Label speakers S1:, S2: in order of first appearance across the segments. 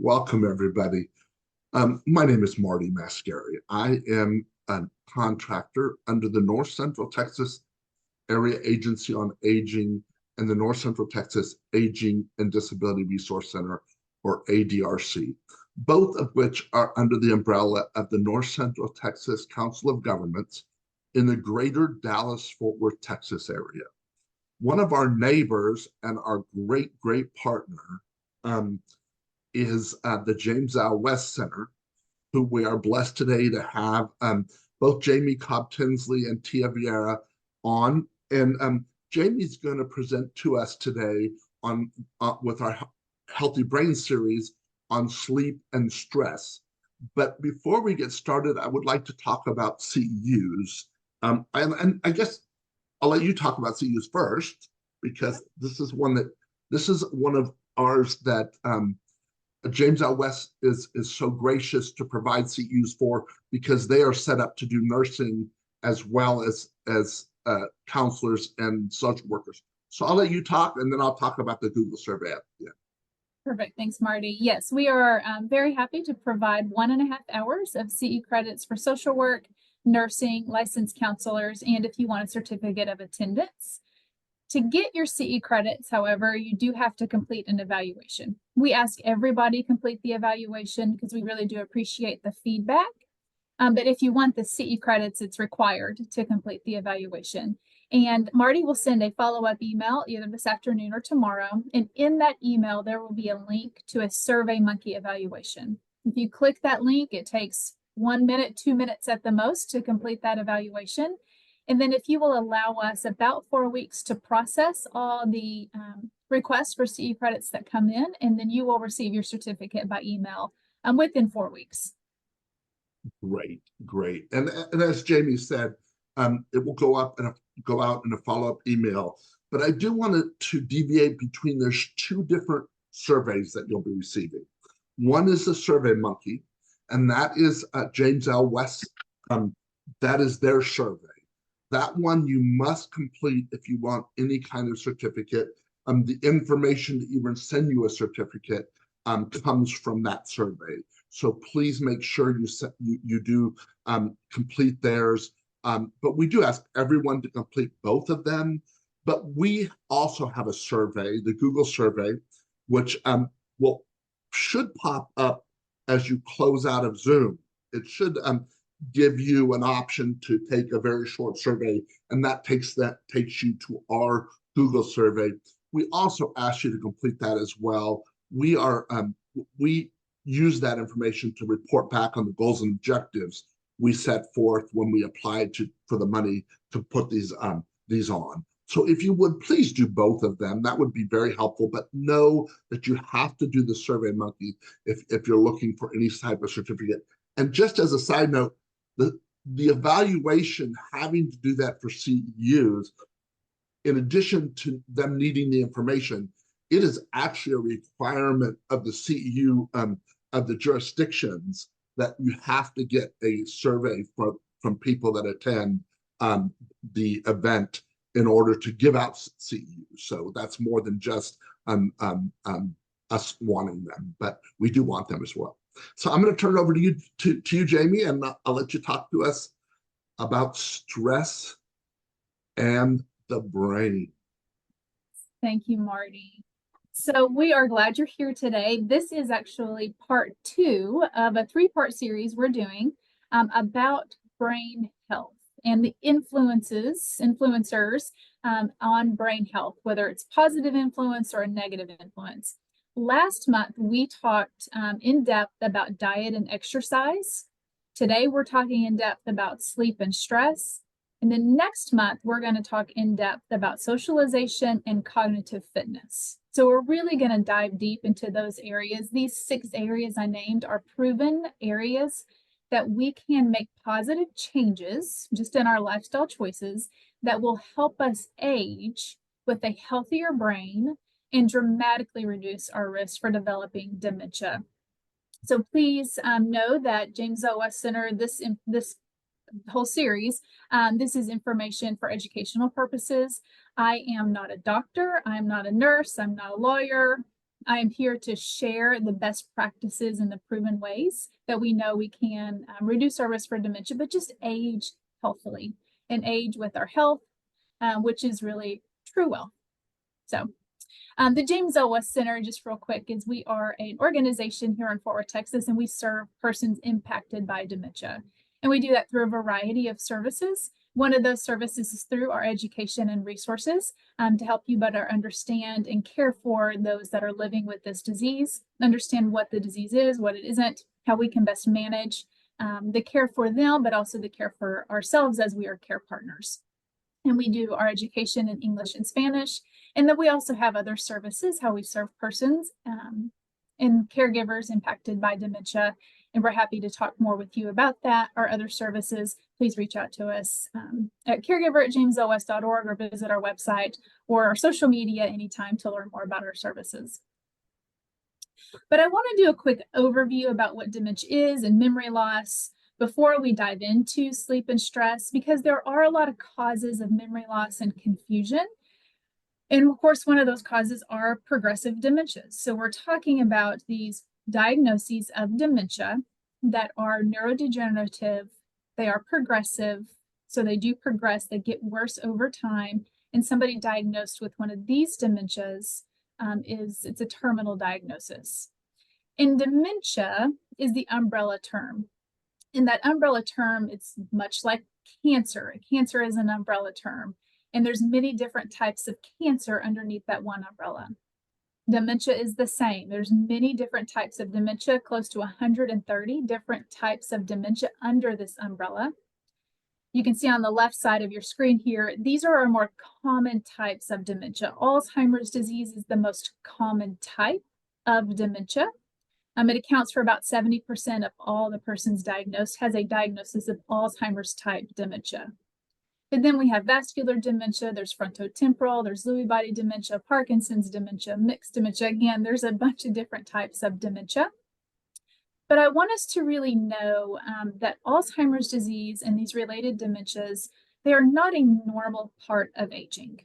S1: Welcome, everybody. My name is Marty Mascari. I am a contractor under the North Central Texas Area Agency on Aging and the North Central Texas Aging and Disability Resource Center, or ADRC, both of which are under the umbrella of the North Central Texas Council of Governments in the greater Dallas-Fort Worth, Texas area. One of our neighbors and our great partner is the James Al West Center, who we are blessed today to have both Jamie Cobb Tinsley and Tia Vieira on. And Jamie's going to present to us today on with our Healthy Brain series on sleep and stress. But before we get started, I would like to talk about CEUs. And I guess I'll let you talk about CEUs first, because this is one of ours that James Al West is so gracious to provide CEUs for, because they are set up to do nursing as well as counselors and social workers. So I'll let you talk, and then I'll talk about the Google survey at the end.
S2: Perfect. Thanks, Marty. Yes, we are very happy to provide 1.5 hours of CE credits for social work, nursing, licensed counselors, and if you want a certificate of attendance. To get your CE credits, however, you do have to complete an evaluation. We ask everybody complete the evaluation because we really do appreciate the feedback. But if you want the CE credits, it's required to complete the evaluation. And Marty will send a follow-up email either this afternoon or tomorrow. And in that email, there will be a link to a SurveyMonkey evaluation. If you click that link, it takes 1 minute, 2 minutes at the most to complete that evaluation. And then if you will allow us about 4 weeks to process all the requests for CE credits that come in, and then you will receive your certificate by email within 4 weeks.
S1: Great. And as Jamie said, it will go out in a follow-up email. But I do want to deviate between, there's 2 different surveys that you'll be receiving. One is the SurveyMonkey, and that is James Al West. That is their survey. That one you must complete if you want any kind of certificate. The information to even send you a certificate comes from that survey. So please make sure you do complete theirs. But we do ask everyone to complete both of them. But we also have a survey, the Google survey, which should pop up as you close out of Zoom. It should give you an option to take a very short survey, and that takes you to our Google survey. We also ask you to complete that as well. We use that information to report back on the goals and objectives we set forth when we applied for the money to put these on. So if you would please do both of them, that would be very helpful. But know that you have to do the SurveyMonkey if you're looking for any type of certificate. And just as a side note, the evaluation, having to do that for CEUs, in addition to them needing the information, it is actually a requirement of the CEU of the jurisdictions that you have to get a survey from people that attend the event in order to give out CEUs. So that's more than just us wanting them, but we do want them as well. So I'm going to turn it over to you, Jamie, and I'll let you talk to us about stress and the brain.
S2: Thank you, Marty. So we are glad you're here today. This is actually part 2 of a 3-part series we're doing about brain health and the influencers on brain health, whether it's positive influence or a negative influence. Last month, we talked in depth about diet and exercise. Today, we're talking in depth about sleep and stress. And then next month, we're going to talk in depth about socialization and cognitive fitness. So we're really going to dive deep into those areas. These 6 areas I named are proven areas that we can make positive changes just in our lifestyle choices that will help us age with a healthier brain and dramatically reduce our risk for developing dementia. So please know that James Al West Center, this whole series, this is information for educational purposes. I am not a doctor, I'm not a nurse, I'm not a lawyer. I am here to share the best practices and the proven ways that we know we can reduce our risk for dementia, but just age healthily and age with our health, which is really true wealth. So the James L. West Center, just real quick, is we are an organization here in Fort Worth, Texas, and we serve persons impacted by dementia. And we do that through a variety of services. One of those services is through our education and resources to help you better understand and care for those that are living with this disease, understand what the disease is, what it isn't, how we can best manage the care for them, but also the care for ourselves as we are care partners. And we do our education in English and Spanish. And then we also have other services, how we serve persons and caregivers impacted by dementia. And we're happy to talk more with you about that. Our other services, please reach out to us at caregiver@jameslwest.org or visit our website or our social media anytime to learn more about our services. But I want to do a quick overview about what dementia is and memory loss before we dive into sleep and stress, because there are a lot of causes of memory loss and confusion. And of course, one of those causes are progressive dementias. So we're talking about these diagnoses of dementia that are neurodegenerative, they are progressive, so they do progress, they get worse over time. And somebody diagnosed with one of these dementias it's a terminal diagnosis. And dementia is the umbrella term. In that umbrella term, it's much like cancer. Cancer is an umbrella term, and there's many different types of cancer underneath that one umbrella. Dementia is the same. There's many different types of dementia, close to 130 different types of dementia under this umbrella. You can see on the left side of your screen here, these are our more common types of dementia. Alzheimer's disease is the most common type of dementia. It accounts for about 70% of all the persons diagnosed has a diagnosis of Alzheimer's type dementia. And then we have vascular dementia, there's frontotemporal, there's Lewy body dementia, Parkinson's dementia, mixed dementia. Again, there's a bunch of different types of dementia. But I want us to really know that Alzheimer's disease and these related dementias, they are not a normal part of aging.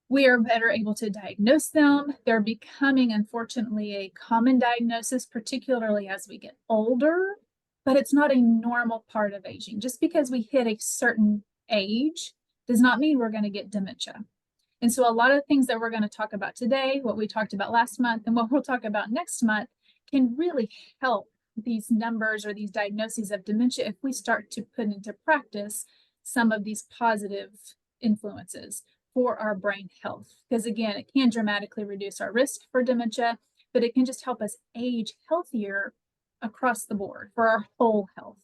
S2: We are better able to diagnose them. They're becoming, unfortunately, a common diagnosis, particularly as we get older, but it's not a normal part of aging. Just because we hit a certain age does not mean we're going to get dementia. And so a lot of things that we're going to talk about today, what we talked about last month, and what we'll talk about next month can really help these numbers or these diagnoses of dementia if we start to put into practice some of these positive influences for our brain health. Because again, it can dramatically reduce our risk for dementia, but it can just help us age healthier across the board for our whole health.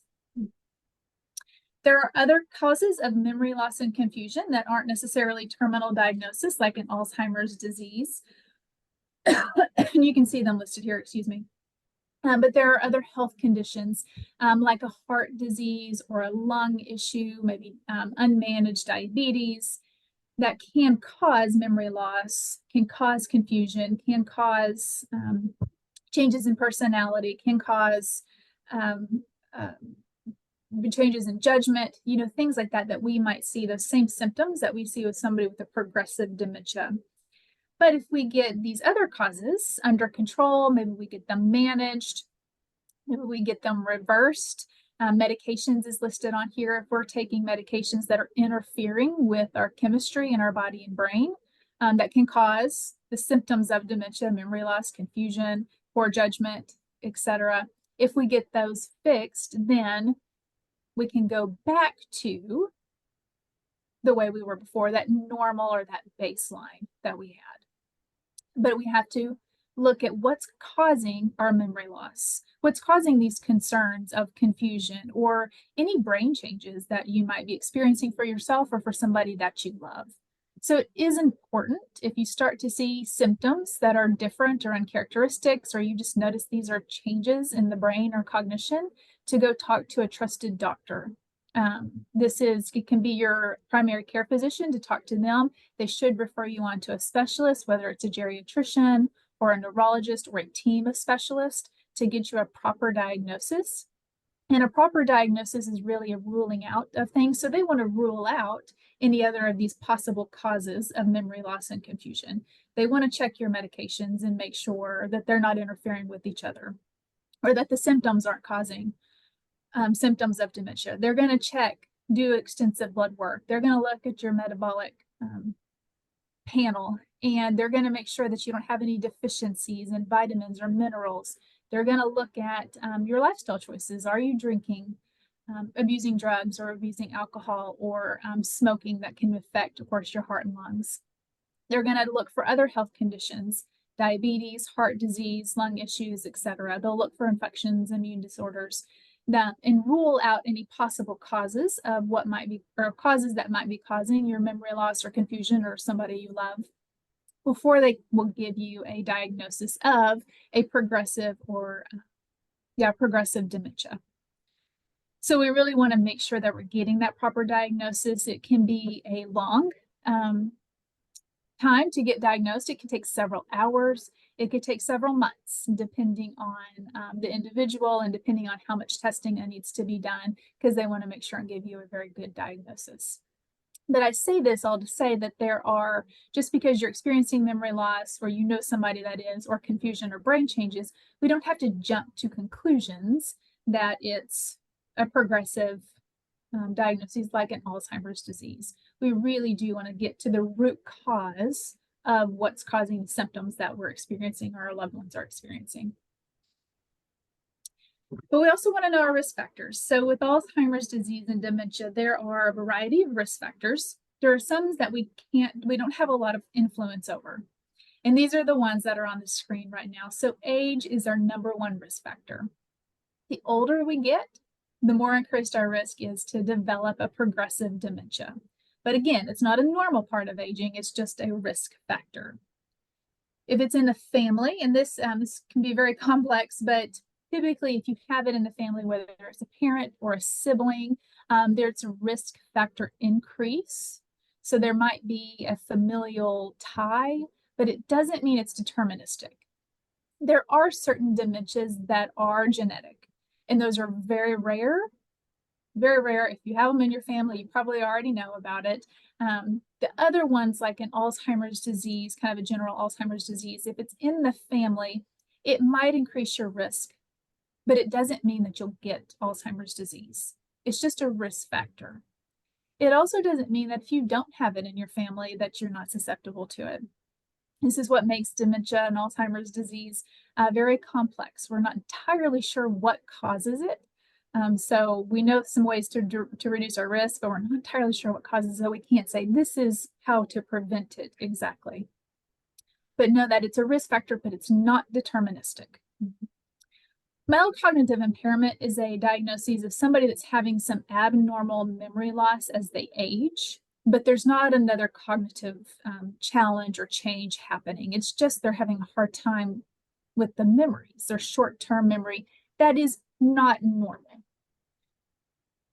S2: There are other causes of memory loss and confusion that aren't necessarily terminal diagnosis, like an Alzheimer's disease. And you can see them listed here, excuse me. But there are other health conditions like a heart disease or a lung issue, maybe unmanaged diabetes, that can cause memory loss, can cause confusion, can cause changes in personality, can cause changes in judgment, things like that, that we might see those same symptoms that we see with somebody with a progressive dementia. But if we get these other causes under control, maybe we get them managed, maybe we get them reversed. Medications is listed on here. If we're taking medications that are interfering with our chemistry in our body and brain, that can cause the symptoms of dementia, memory loss, confusion, poor judgment, etc. If we get those fixed, then we can go back to the way we were before, that normal or that baseline that we had. But we have to look at what's causing our memory loss, what's causing these concerns of confusion or any brain changes that you might be experiencing for yourself or for somebody that you love. So it is important if you start to see symptoms that are different or uncharacteristics, or you just notice these are changes in the brain or cognition, to go talk to a trusted doctor. It can be your primary care physician, to talk to them. They should refer you on to a specialist, whether it's a geriatrician or a neurologist or a team of specialists, to get you a proper diagnosis And a proper diagnosis is really a ruling out of things. So they want to rule out any other of these possible causes of memory loss and confusion. They want to check your medications and make sure that they're not interfering with each other, or that the symptoms aren't causing symptoms of dementia. They're going to check, do extensive blood work. They're going to look at your metabolic panel, and they're going to make sure that you don't have any deficiencies in vitamins or minerals. They're going to look at your lifestyle choices. Are you drinking, abusing drugs, or abusing alcohol, or smoking that can affect, of course, your heart and lungs? They're going to look for other health conditions, diabetes, heart disease, lung issues, etc. They'll look for infections, immune disorders, and rule out any possible causes of what might be, or causes that might be causing your memory loss or confusion, or somebody you love, before they will give you a diagnosis of a progressive or progressive dementia. So we really want to make sure that we're getting that proper diagnosis. It can be a long time to get diagnosed. It can take several hours. It could take several months, depending on the individual and depending on how much testing needs to be done, because they want to make sure and give you a very good diagnosis. But I say this all to say that there are, just because you're experiencing memory loss, or you know somebody that is, or confusion or brain changes, we don't have to jump to conclusions that it's a progressive diagnoses like an Alzheimer's disease. We really do want to get to the root cause of what's causing the symptoms that we're experiencing or our loved ones are experiencing. But we also want to know our risk factors. So with Alzheimer's disease and dementia, there are a variety of risk factors. There are some that we don't have a lot of influence over. And these are the ones that are on the screen right now. So age is our #1 risk factor. The older we get, the more increased our risk is to develop a progressive dementia. But again, it's not a normal part of aging, it's just a risk factor. If it's in the family, and this can be very complex, but typically if you have it in the family, whether it's a parent or a sibling, there's a risk factor increase. So there might be a familial tie, but it doesn't mean it's deterministic. There are certain dementias that are genetic, and those are very rare. Very rare. If you have them in your family, you probably already know about it. The other ones, like an Alzheimer's disease, kind of a general Alzheimer's disease, if it's in the family, it might increase your risk, but it doesn't mean that you'll get Alzheimer's disease. It's just a risk factor. It also doesn't mean that if you don't have it in your family that you're not susceptible to it. This is what makes dementia and Alzheimer's disease very complex. We're not entirely sure what causes it. So we know some ways to reduce our risk, but we're not entirely sure what causes it. So we can't say this is how to prevent it exactly. But know that it's a risk factor, but it's not deterministic. Mild cognitive impairment is a diagnosis of somebody that's having some abnormal memory loss as they age, but there's not another cognitive challenge or change happening. It's just they're having a hard time with the memories, their short-term memory that is not normal.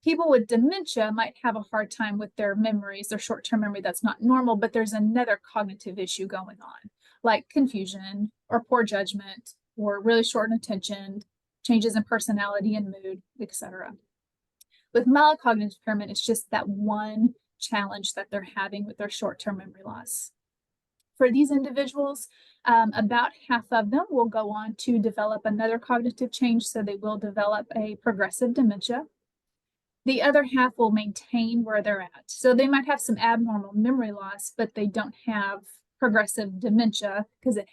S2: People with dementia might have a hard time with their memories, their short-term memory that's not normal, but there's another cognitive issue going on, like confusion or poor judgment or really shortened attention, changes in personality and mood, etc. With mild cognitive impairment, it's just that one challenge that they're having with their short-term memory loss. For these individuals, about half of them will go on to develop another cognitive change, so they will develop a progressive dementia. The other half will maintain where they're at. So they might have some abnormal memory loss, but they don't have progressive dementia because they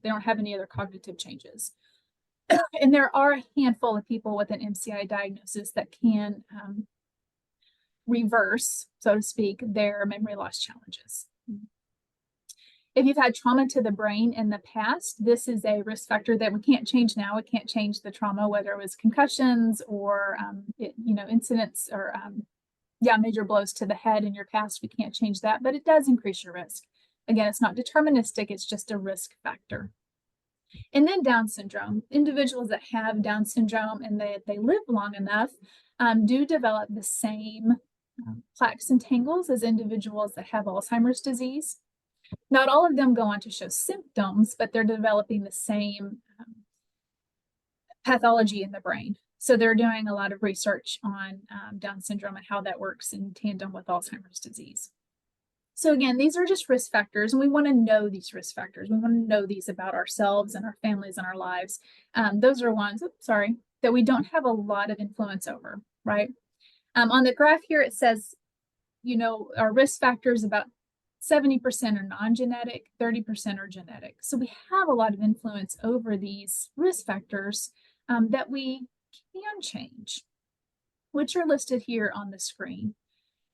S2: don't have any other cognitive changes. And there are a handful of people with an MCI diagnosis that can reverse, so to speak, their memory loss challenges. If you've had trauma to the brain in the past, this is a risk factor that we can't change now. We can't change the trauma, whether it was concussions or incidents or major blows to the head in your past. We can't change that, but it does increase your risk. Again, it's not deterministic, it's just a risk factor. And then Down syndrome. Individuals that have Down syndrome and they live long enough do develop the same plaques and tangles as individuals that have Alzheimer's disease. Not all of them go on to show symptoms, but they're developing the same pathology in the brain. So they're doing a lot of research on Down syndrome and how that works in tandem with Alzheimer's disease. So again, these are just risk factors, and we want to know these risk factors. We want to know these about ourselves and our families and our lives. Those are ones, that we don't have a lot of influence over, right? On the graph here, it says, our risk factors, about 70% are non-genetic, 30% are genetic. So we have a lot of influence over these risk factors that we can change, which are listed here on the screen.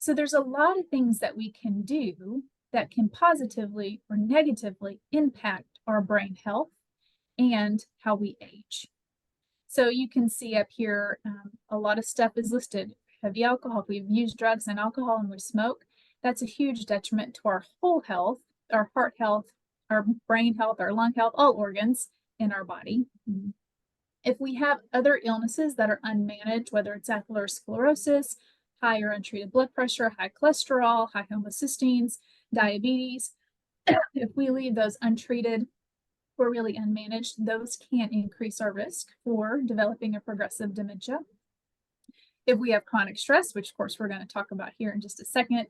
S2: So there's a lot of things that we can do that can positively or negatively impact our brain health and how we age. So you can see up here, a lot of stuff is listed. Heavy alcohol, if we've used drugs and alcohol and we smoke, that's a huge detriment to our whole health, our heart health, our brain health, our lung health, all organs in our body. If we have other illnesses that are unmanaged, whether it's atherosclerosis, high or untreated blood pressure, high cholesterol, high homocysteines, diabetes, if we leave those untreated or really unmanaged, those can increase our risk for developing a progressive dementia. If we have chronic stress, which of course we're going to talk about here in just a second,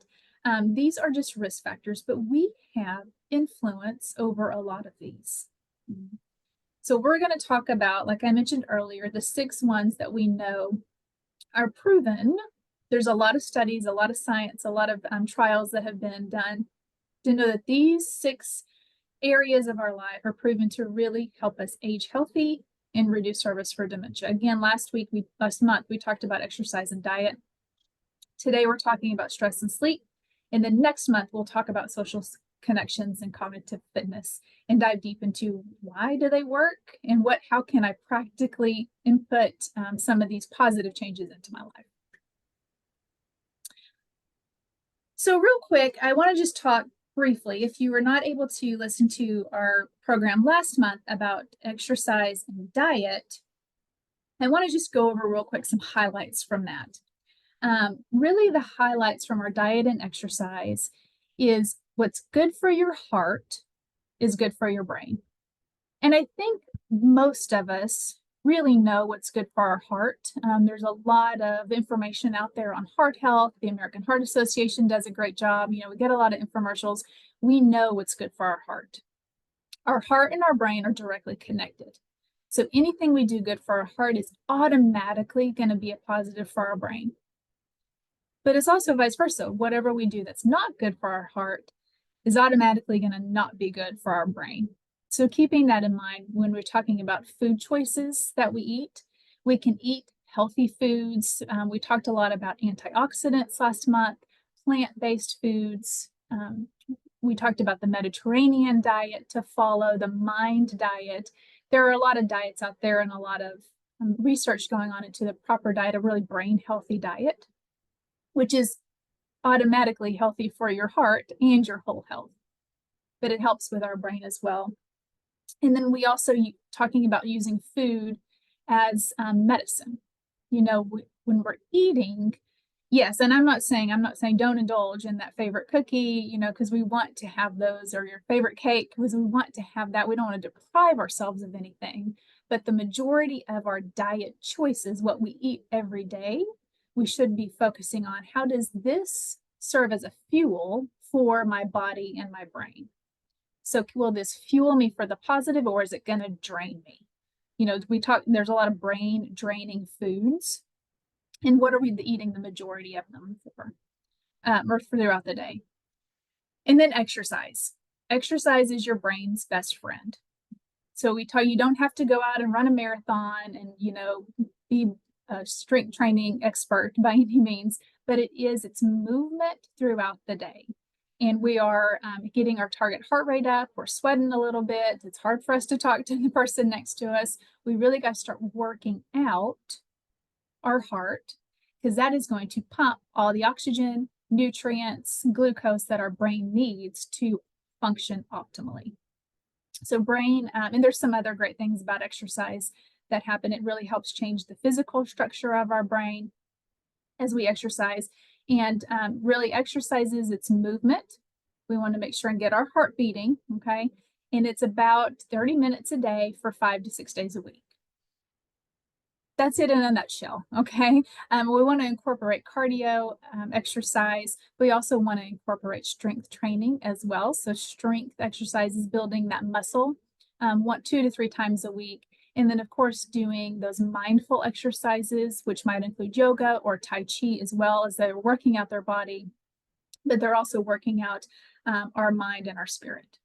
S2: these are just risk factors, but we have influence over a lot of these. So we're going to talk about, like I mentioned earlier, the 6 ones that we know are proven. There's a lot of studies, a lot of science, a lot of trials that have been done to know that these 6 areas of our life are proven to really help us age healthy and reduce our risk for dementia. Again, last month, we talked about exercise and diet. Today, we're talking about stress and sleep. And then next month, we'll talk about social connections and cognitive fitness and dive deep into why do they work and how can I practically input some of these positive changes into my life. So real quick, I want to just talk briefly, if you were not able to listen to our program last month about exercise and diet, I want to just go over real quick some highlights from that. Really, the highlights from our diet and exercise is what's good for your heart is good for your brain. And I think most of us really know what's good for our heart. There's a lot of information out there on heart health. The American Heart Association does a great job. We get a lot of infomercials. We know what's good for our heart. Our heart and our brain are directly connected. So anything we do good for our heart is automatically going to be a positive for our brain. But it's also vice versa. Whatever we do that's not good for our heart is automatically going to not be good for our brain. So keeping that in mind when we're talking about food choices that we eat, we can eat healthy foods. We talked a lot about antioxidants last month, plant-based foods. We talked about the Mediterranean diet to follow, the MIND diet. There are a lot of diets out there and a lot of research going on into the proper diet, a really brain healthy diet, which is automatically healthy for your heart and your whole health, but it helps with our brain as well. And then we also talking about using food as medicine. When we're eating, yes, and I'm not saying don't indulge in that favorite cookie, because we want to have those, or your favorite cake, because we want to have that. We don't want to deprive ourselves of anything. But the majority of our diet choices, what we eat every day, we should be focusing on how does this serve as a fuel for my body and my brain? So will this fuel me for the positive, or is it going to drain me? There's a lot of brain draining foods. And what are we eating the majority of them for? Or throughout the day? And then exercise. Exercise is your brain's best friend. So we tell you don't have to go out and run a marathon and, be a strength training expert by any means, but it's movement throughout the day. And we are getting our target heart rate up. We're sweating a little bit. It's hard for us to talk to the person next to us. We really got to start working out our heart, because that is going to pump all the oxygen, nutrients, glucose that our brain needs to function optimally. So brain, and there's some other great things about exercise that happen. It really helps change the physical structure of our brain as we exercise. And really exercises, it's movement. We want to make sure and get our heart beating, okay? And it's about 30 minutes a day for 5 to 6 days a week. that's it in a nutshell. Okay. We want to incorporate cardio, exercise. We also want to incorporate strength training as well. So strength exercises, building that muscle, want 2 to 3 times a week. And then of course, doing those mindful exercises, which might include yoga or Tai Chi, as well as they're working out their body, but they're also working out our mind and our spirit.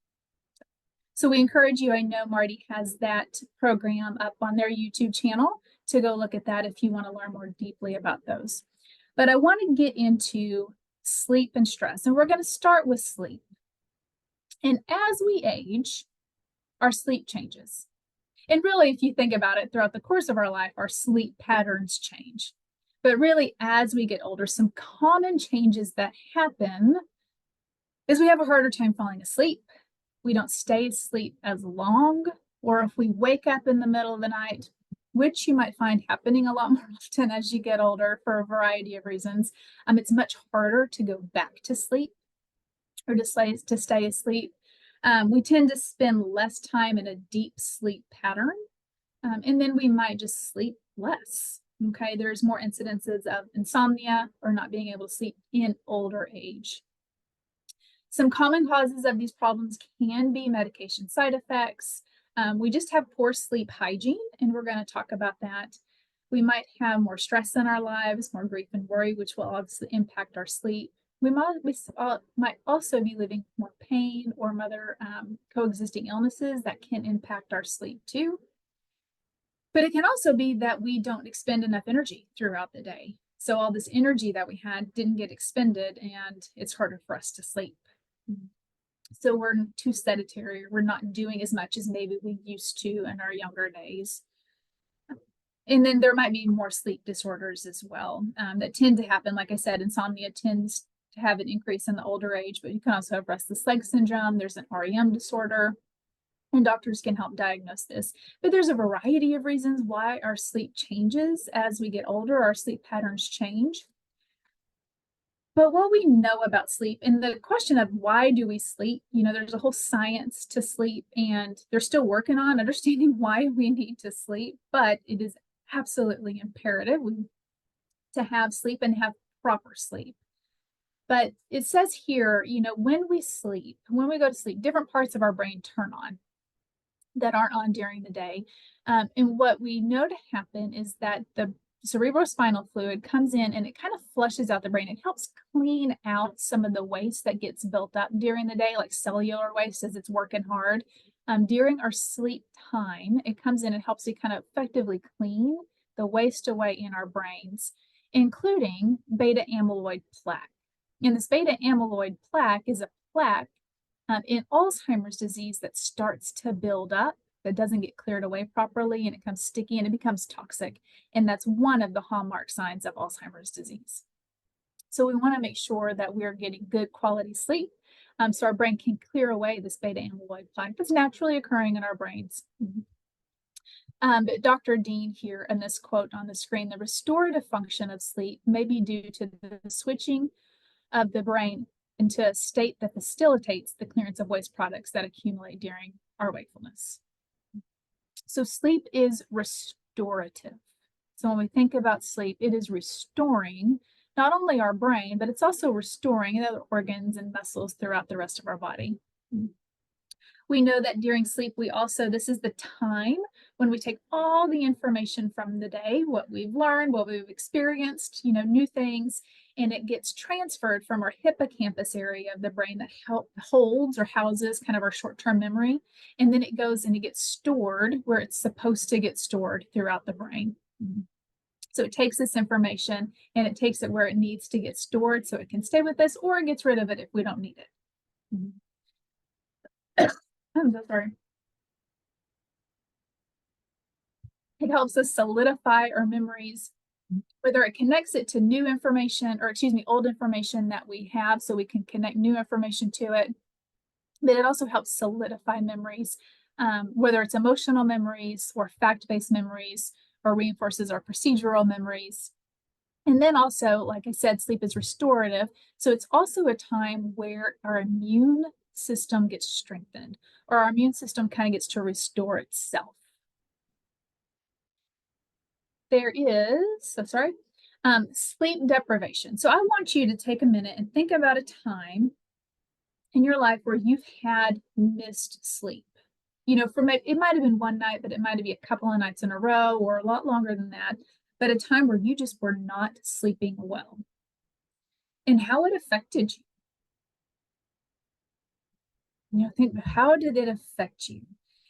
S2: So we encourage you, I know Marty has that program up on their YouTube channel, to go look at that if you want to learn more deeply about those. But I want to get into sleep and stress, and we're going to start with sleep. And as we age, our sleep changes. And really, if you think about it, throughout the course of our life, our sleep patterns change. But really, as we get older, some common changes that happen is we have a harder time falling asleep. We don't stay asleep as long, or if we wake up in the middle of the night, which you might find happening a lot more often as you get older for a variety of reasons, it's much harder to go back to sleep or to stay asleep. We tend to spend less time in a deep sleep pattern, and then we might just sleep less. Okay, there's more incidences of insomnia or not being able to sleep in older age. Some common causes of these problems can be medication side effects. We just have poor sleep hygiene, and we're going to talk about that. We might have more stress in our lives, more grief and worry, which will obviously impact our sleep. We might also be living with more pain or other coexisting illnesses that can impact our sleep too. But it can also be that we don't expend enough energy throughout the day. So all this energy that we had didn't get expended, and it's harder for us to sleep. So we're too sedentary. We're not doing as much as maybe we used to in our younger days. And then there might be more sleep disorders as well that tend to happen. Like I said, insomnia tends to have an increase in the older age, but you can also have restless leg syndrome. There's an REM disorder, and doctors can help diagnose this. But there's a variety of reasons why our sleep changes as we get older. Our sleep patterns change. But what we know about sleep, and the question of why do we sleep, there's a whole science to sleep, and they're still working on understanding why we need to sleep, but it is absolutely imperative to have sleep and have proper sleep. But it says here, when we go to sleep, different parts of our brain turn on that aren't on during the day. And what we know to happen is that the cerebrospinal fluid comes in and it kind of flushes out the brain. It helps clean out some of the waste that gets built up during the day, like cellular waste as it's working hard. During our sleep time, it comes in and helps to kind of effectively clean the waste away in our brains, including beta amyloid plaque. And this beta amyloid plaque is a plaque in Alzheimer's disease that starts to build up, that doesn't get cleared away properly, and it becomes sticky and it becomes toxic. And that's one of the hallmark signs of Alzheimer's disease. So we want to make sure that we're getting good quality sleep, so our brain can clear away this beta amyloid plaque that's naturally occurring in our brains. But Dr. Dean here in this quote on the screen, the restorative function of sleep may be due to the switching of the brain into a state that facilitates the clearance of waste products that accumulate during our wakefulness. So sleep is restorative. So when we think about sleep, it is restoring not only our brain, but it's also restoring other organs and muscles throughout the rest of our body. We know that during sleep, this is the time when we take all the information from the day, what we've learned, what we've experienced, new things, and it gets transferred from our hippocampus area of the brain that holds or houses kind of our short-term memory. And then it goes and it gets stored where it's supposed to get stored throughout the brain. So it takes this information and it takes it where it needs to get stored so it can stay with us, or it gets rid of it if we don't need it. I'm so sorry. It helps us solidify our memories, whether it connects it to new information or, old information that we have, so we can connect new information to it. But it also helps solidify memories, whether it's emotional memories or fact-based memories, or reinforces our procedural memories. And then also, like I said, sleep is restorative. So it's also a time where our immune system gets strengthened, or our immune system kind of gets to restore itself. there is, sleep deprivation. So I want you to take a minute and think about a time in your life where you've had missed sleep. You know, it might have been one night, but it might be a couple of nights in a row or a lot longer than that, but a time where you just were not sleeping well and how it affected you. You know, think, how did it affect you?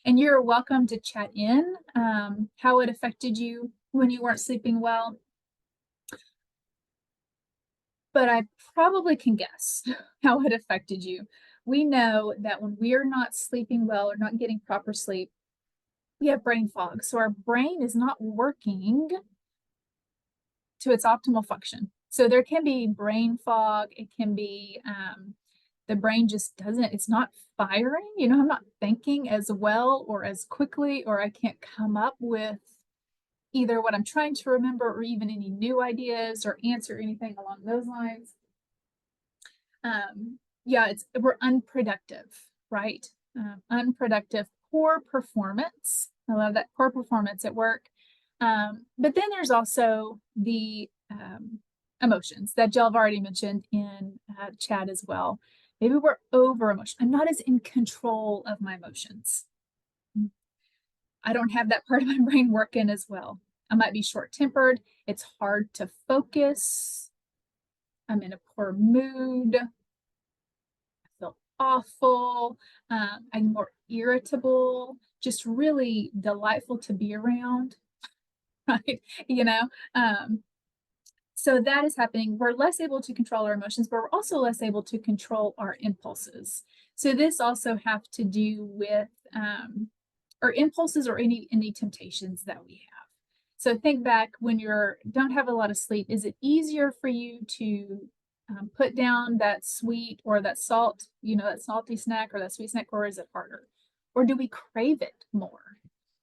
S2: And you're welcome to chat in how it affected you when you weren't sleeping well. But I probably can guess how it affected you. We know that when we are not sleeping well or not getting proper sleep, we have brain fog. So our brain is not working to its optimal function. So there can be brain fog. It can be the brain just doesn't, it's not firing. You know, I'm not thinking as well or as quickly, or I can't come up with either what I'm trying to remember or even any new ideas or answer anything along those lines. Yeah, we're unproductive, right? Unproductive, poor performance. I love that, poor performance at work. But then there's also the emotions that Jill have already mentioned in chat as well. Maybe we're over emotional. I'm not as in control of my emotions. I don't have that part of my brain working as well. I might be short-tempered. It's hard to focus. I'm in a poor mood. I feel awful. I'm more irritable, just really delightful to be around, right? You know, so that is happening. We're less able to control our emotions, but we're also less able to control our impulses. So this also have to do with our impulses or any temptations that we have. So think back when you don't have a lot of sleep, is it easier for you to put down that sweet or that salt, you know, that salty snack or that sweet snack, or is it harder? Or do we crave it more?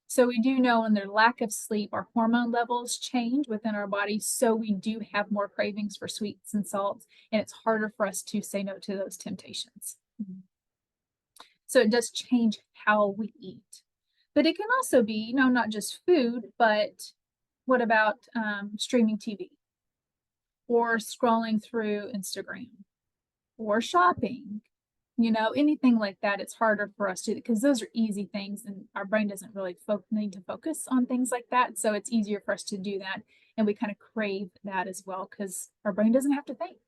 S2: So we do know when there's lack of sleep, our hormone levels change within our body. So we do have more cravings for sweets and salts, and it's harder for us to say no to those temptations. So it does change how we eat. But it can also be, you know, not just food, but what about streaming TV or scrolling through Instagram or shopping? You know, anything like that, it's harder for us to, because those are easy things and our brain doesn't really need to focus on things like that. So it's easier for us to do that. And we kind of crave that as well because our brain doesn't have to think,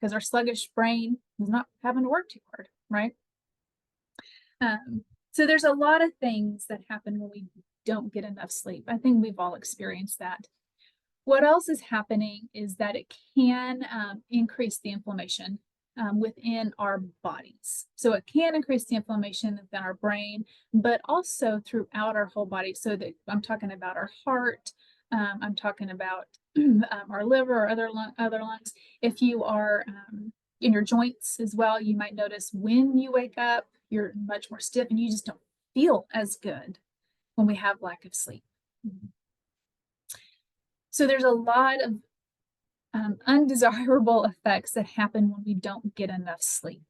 S2: because our sluggish brain is not having to work too hard, right? So there's a lot of things that happen when we don't get enough sleep. I think we've all experienced that. What else is happening is that it can increase the inflammation within our bodies. So it can increase the inflammation within our brain, but also throughout our whole body. So that I'm talking about our heart, I'm talking about our liver or other lungs. If you are in your joints as well, you might notice when you wake up, you're much more stiff and you just don't feel as good when we have lack of sleep. So there's a lot of undesirable effects that happen when we don't get enough sleep.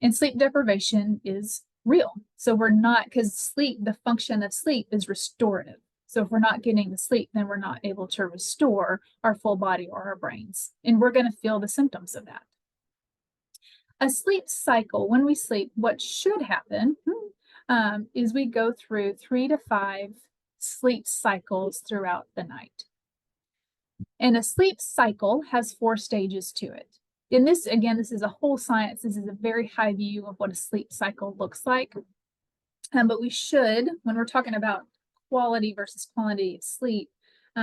S2: And sleep deprivation is real. So we're not, because sleep, the function of sleep is restorative. So if we're not getting the sleep, then we're not able to restore our full body or our brains. And we're going to feel the symptoms of that. A sleep cycle, when we sleep, what should happen is we go through 3 to 5 sleep cycles throughout the night. And a sleep cycle has 4 stages to it. And this, again, this is a whole science. This is a very high view of what a sleep cycle looks like. But we should, when we're talking about quality versus quantity of sleep,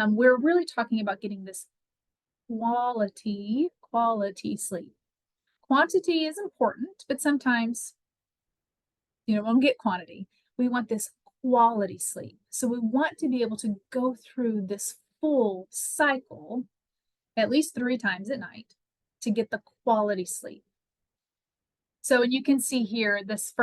S2: we're really talking about getting this quality sleep. Quantity is important, but sometimes, you know, we won't get quantity. We want this quality sleep. So we want to be able to go through this full cycle at least 3 times at night to get the quality sleep. So, and you can see here this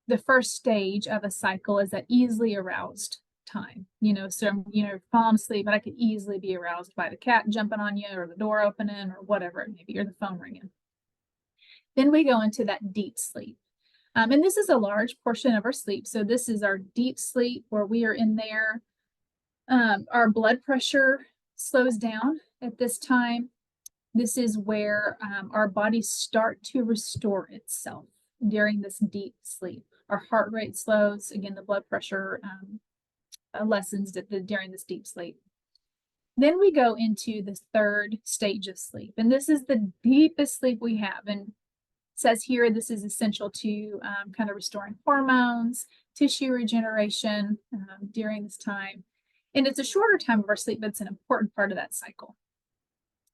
S2: the first stage of a cycle is that easily aroused time. You know, so you know, falling asleep, but I could easily be aroused by the cat jumping on you or the door opening or whatever it may be, or the phone ringing. Then we go into that deep sleep. And this is a large portion of our sleep. So this is our deep sleep where we are in there. Our blood pressure slows down at this time. This is where our bodies start to restore itself during this deep sleep. Our heart rate slows. Again, the blood pressure lessens during this deep sleep. Then we go into the third stage of sleep, and this is the deepest sleep we have. And it says here this is essential to kind of restoring hormones, tissue regeneration during this time. And it's a shorter time of our sleep, but it's an important part of that cycle.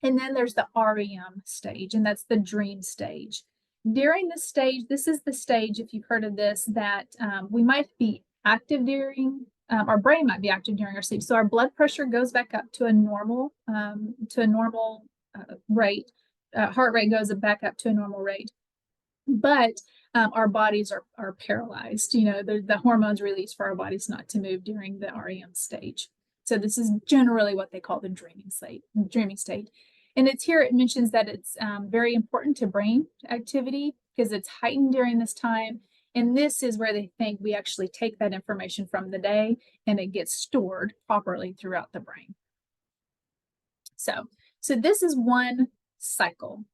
S2: And then there's the REM stage, and that's the dream stage. During this stage, this is the stage, if you've heard of this, that we might be active during, our brain might be active during our sleep. So our blood pressure goes back up to a normal rate. Heart rate goes back up to a normal rate. But our bodies are paralyzed. You know, the hormones released for our bodies not to move during the REM stage. So this is generally what they call the dreaming state. And it's here, it mentions that it's very important to brain activity because it's heightened during this time. And this is where they think we actually take that information from the day and it gets stored properly throughout the brain. So this is one cycle.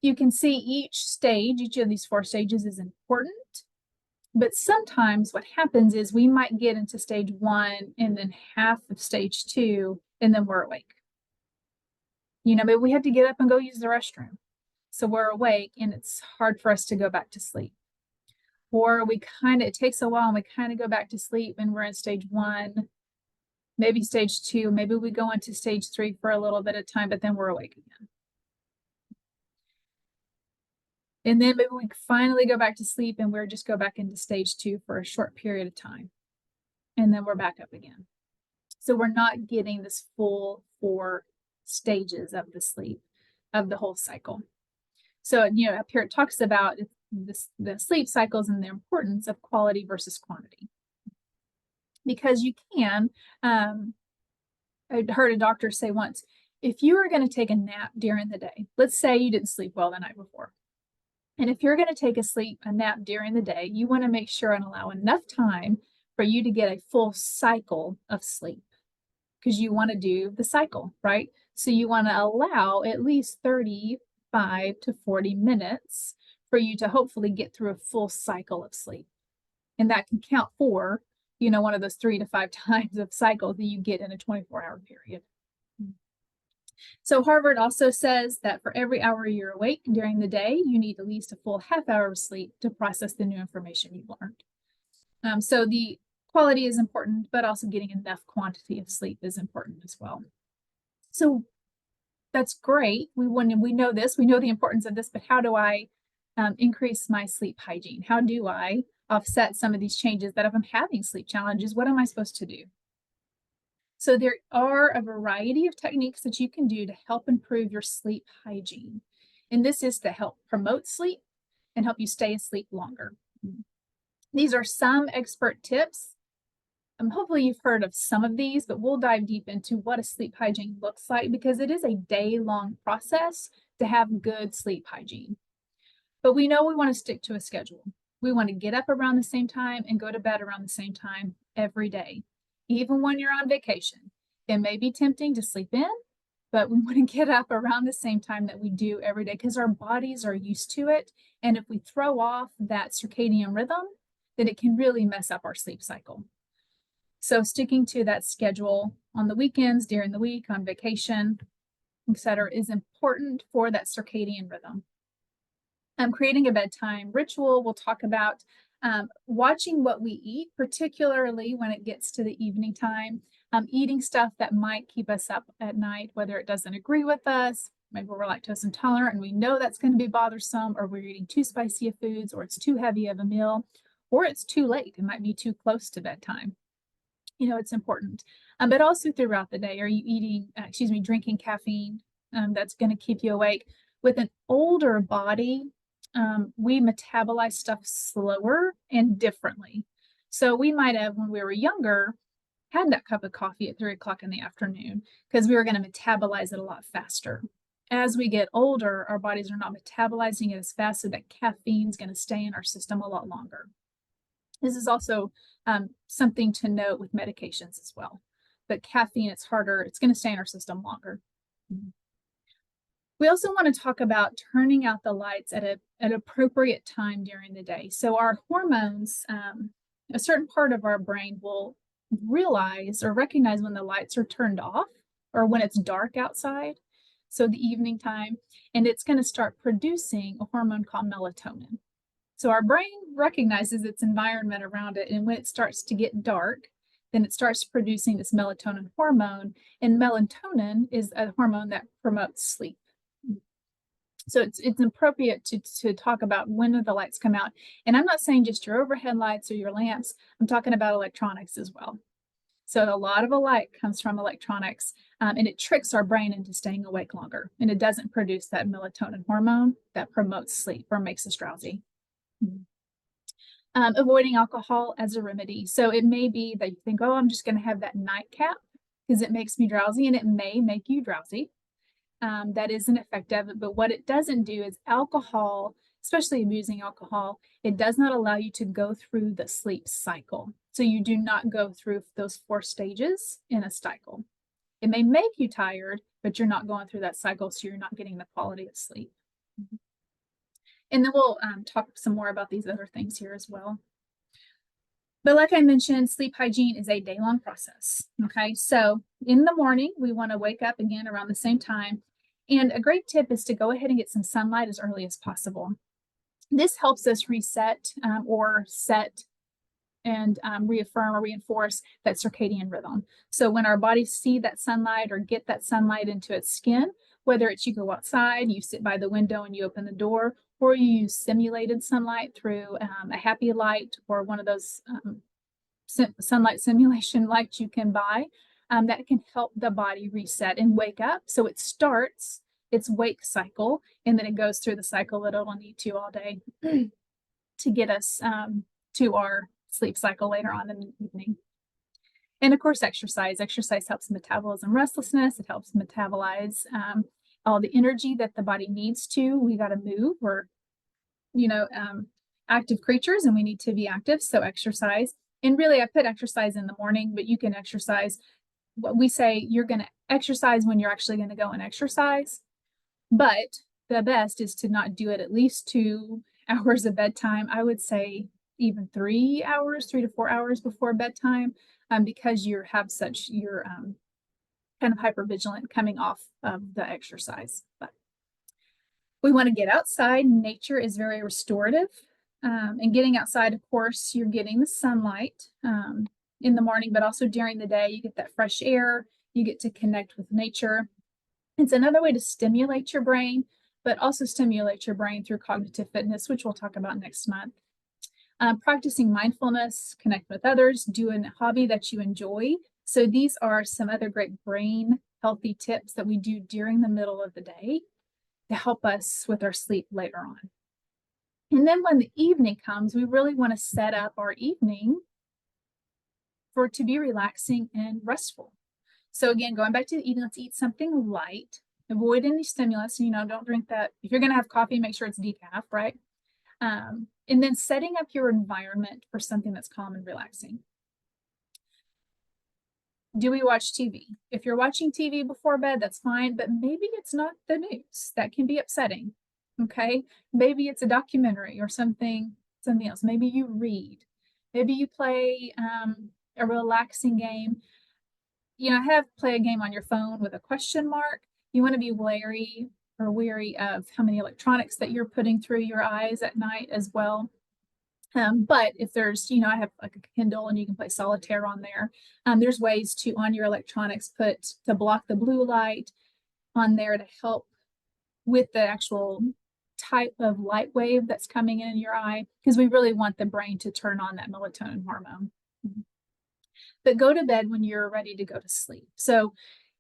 S2: You can see each of these 4 stages is important. But sometimes what happens is we might get into stage 1 and then half of stage 2, and then we're awake. You know, maybe we have to get up and go use the restroom. So we're awake and it's hard for us to go back to sleep. Or it takes a while and we kind of go back to sleep and we're in stage 1, maybe stage 2, maybe we go into stage 3 for a little bit of time, but then we're awake again. And then maybe we finally go back to sleep and we're just go back into stage 2 for a short period of time. And then we're back up again. So we're not getting this full 4 stages of the sleep, of the whole cycle. So, you know, up here it talks about the sleep cycles and the importance of quality versus quantity. Because you can, I heard a doctor say once, if you are going to take a nap during the day, let's say you didn't sleep well the night before. And if you're going to take a nap during the day, you want to make sure and allow enough time for you to get a full cycle of sleep because you want to do the cycle, right? So you want to allow at least 35 to 40 minutes for you to hopefully get through a full cycle of sleep. And that can count for, you know, one of those 3 to 5 times of cycle that you get in a 24-hour period. So Harvard also says that for every hour you're awake during the day, you need at least a full half hour of sleep to process the new information you've learned. So the quality is important, but also getting enough quantity of sleep is important as well. So that's great. We know this, we know the importance of this, but how do I increase my sleep hygiene? How do I offset some of these changes that if I'm having sleep challenges, what am I supposed to do? So there are a variety of techniques that you can do to help improve your sleep hygiene. And this is to help promote sleep and help you stay asleep longer. These are some expert tips. Hopefully you've heard of some of these, but we'll dive deep into what a sleep hygiene looks like because it is a day-long process to have good sleep hygiene. But we know we want to stick to a schedule. We want to get up around the same time and go to bed around the same time every day. Even when you're on vacation, it may be tempting to sleep in, but we want to get up around the same time that we do every day because our bodies are used to it. And if we throw off that circadian rhythm, then it can really mess up our sleep cycle. So sticking to that schedule on the weekends, during the week, on vacation, etc., is important for that circadian rhythm. Creating a bedtime ritual, we'll talk about watching what we eat, particularly when it gets to the evening time, eating stuff that might keep us up at night, whether it doesn't agree with us, maybe we're lactose intolerant and we know that's going to be bothersome, or we're eating too spicy of foods, or it's too heavy of a meal, or it's too late. It might be too close to bedtime. You know, it's important. But also throughout the day, are you drinking caffeine that's going to keep you awake? With an older body, we metabolize stuff slower and differently. So we might have, when we were younger, had that cup of coffee at 3 o'clock in the afternoon because we were going to metabolize it a lot faster. as we get older, our bodies are not metabolizing it as fast, so that caffeine is going to stay in our system a lot longer. This is also something to note with medications as well. But caffeine, it's harder, it's going to stay in our system longer. We also want to talk about turning out the lights at an appropriate time during the day. So our hormones, a certain part of our brain will realize or recognize when the lights are turned off or when it's dark outside, so the evening time, and it's going to start producing a hormone called melatonin. So our brain recognizes its environment around it, and when it starts to get dark, then it starts producing this melatonin hormone, and melatonin is a hormone that promotes sleep. So it's appropriate to talk about when the lights come out. And I'm not saying just your overhead lights or your lamps, I'm talking about electronics as well. So a lot of a light comes from electronics, and it tricks our brain into staying awake longer, and it doesn't produce that melatonin hormone that promotes sleep or makes us drowsy. Avoiding alcohol as a remedy. So it may be that you think, oh, I'm just going to have that nightcap because it makes me drowsy, and it may make you drowsy. That is an effect of it, but what it doesn't do is alcohol, especially abusing alcohol, it does not allow you to go through the sleep cycle. So you do not go through those 4 stages in a cycle. It may make you tired, but you're not going through that cycle, so you're not getting the quality of sleep. And then we'll talk some more about these other things here as well. But like I mentioned, sleep hygiene is a day-long process, okay? So in the morning, we want to wake up again around the same time. And a great tip is to go ahead and get some sunlight as early as possible. This helps us reset or set and reaffirm or reinforce that circadian rhythm. So when our bodies see that sunlight or get that sunlight into its skin, whether it's you go outside, you sit by the window and you open the door, or you use simulated sunlight through a happy light or one of those sunlight simulation lights you can buy, that can help the body reset and wake up. So it starts its wake cycle, and then it goes through the cycle that it'll need to all day to get us to our sleep cycle later on in the evening. And of course, exercise. Exercise helps metabolism restlessness. It helps metabolize all the energy that the body needs to. We got to move. We're, active creatures, and we need to be active. So exercise. And really, I put exercise in the morning, but you can exercise. What we say, you're going to exercise when you're actually going to go and exercise. But the best is to not do it at least 2 hours of bedtime. I would say even 3 to 4 hours before bedtime, because you're kind of hypervigilant coming off of the exercise. But we want to get outside. Nature is very restorative. And getting outside, of course, you're getting the sunlight in the morning, but also during the day, you get that fresh air, you get to connect with nature. It's another way to stimulate your brain, but also stimulate your brain through cognitive fitness, which we'll talk about next month. Practicing mindfulness, connect with others, do a hobby that you enjoy. So these are some other great brain healthy tips that we do during the middle of the day to help us with our sleep later on. And then when the evening comes, we really want to set up our evening for it to be relaxing and restful. So again, going back to the eating, let's eat something light, avoid any stimulus, don't drink that. If you're going to have coffee, make sure it's decaf, right? And then setting up your environment for something that's calm and relaxing. Do we watch TV? If you're watching TV before bed, that's fine, but maybe it's not the news. That can be upsetting, okay? Maybe it's a documentary or something else. Maybe you read. Maybe you play a relaxing game. Play a game on your phone with a question mark. You want to be wary of how many electronics that you're putting through your eyes at night as well. But if there's, I have like a Kindle and you can play solitaire on there. There's ways to, on your electronics, to block the blue light on there to help with the actual type of light wave that's coming in your eye, because we really want the brain to turn on that melatonin hormone. But go to bed when you're ready to go to sleep. So,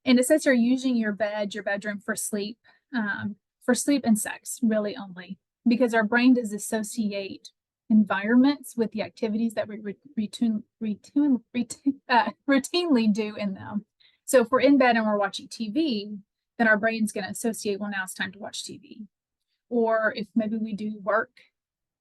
S2: and it says you're using your bedroom for sleep and sex, really only, because our brain does associate environments with the activities that we routinely do in them. So if we're in bed and we're watching TV, then our brain's going to associate, well, now it's time to watch TV. Or if maybe we do work,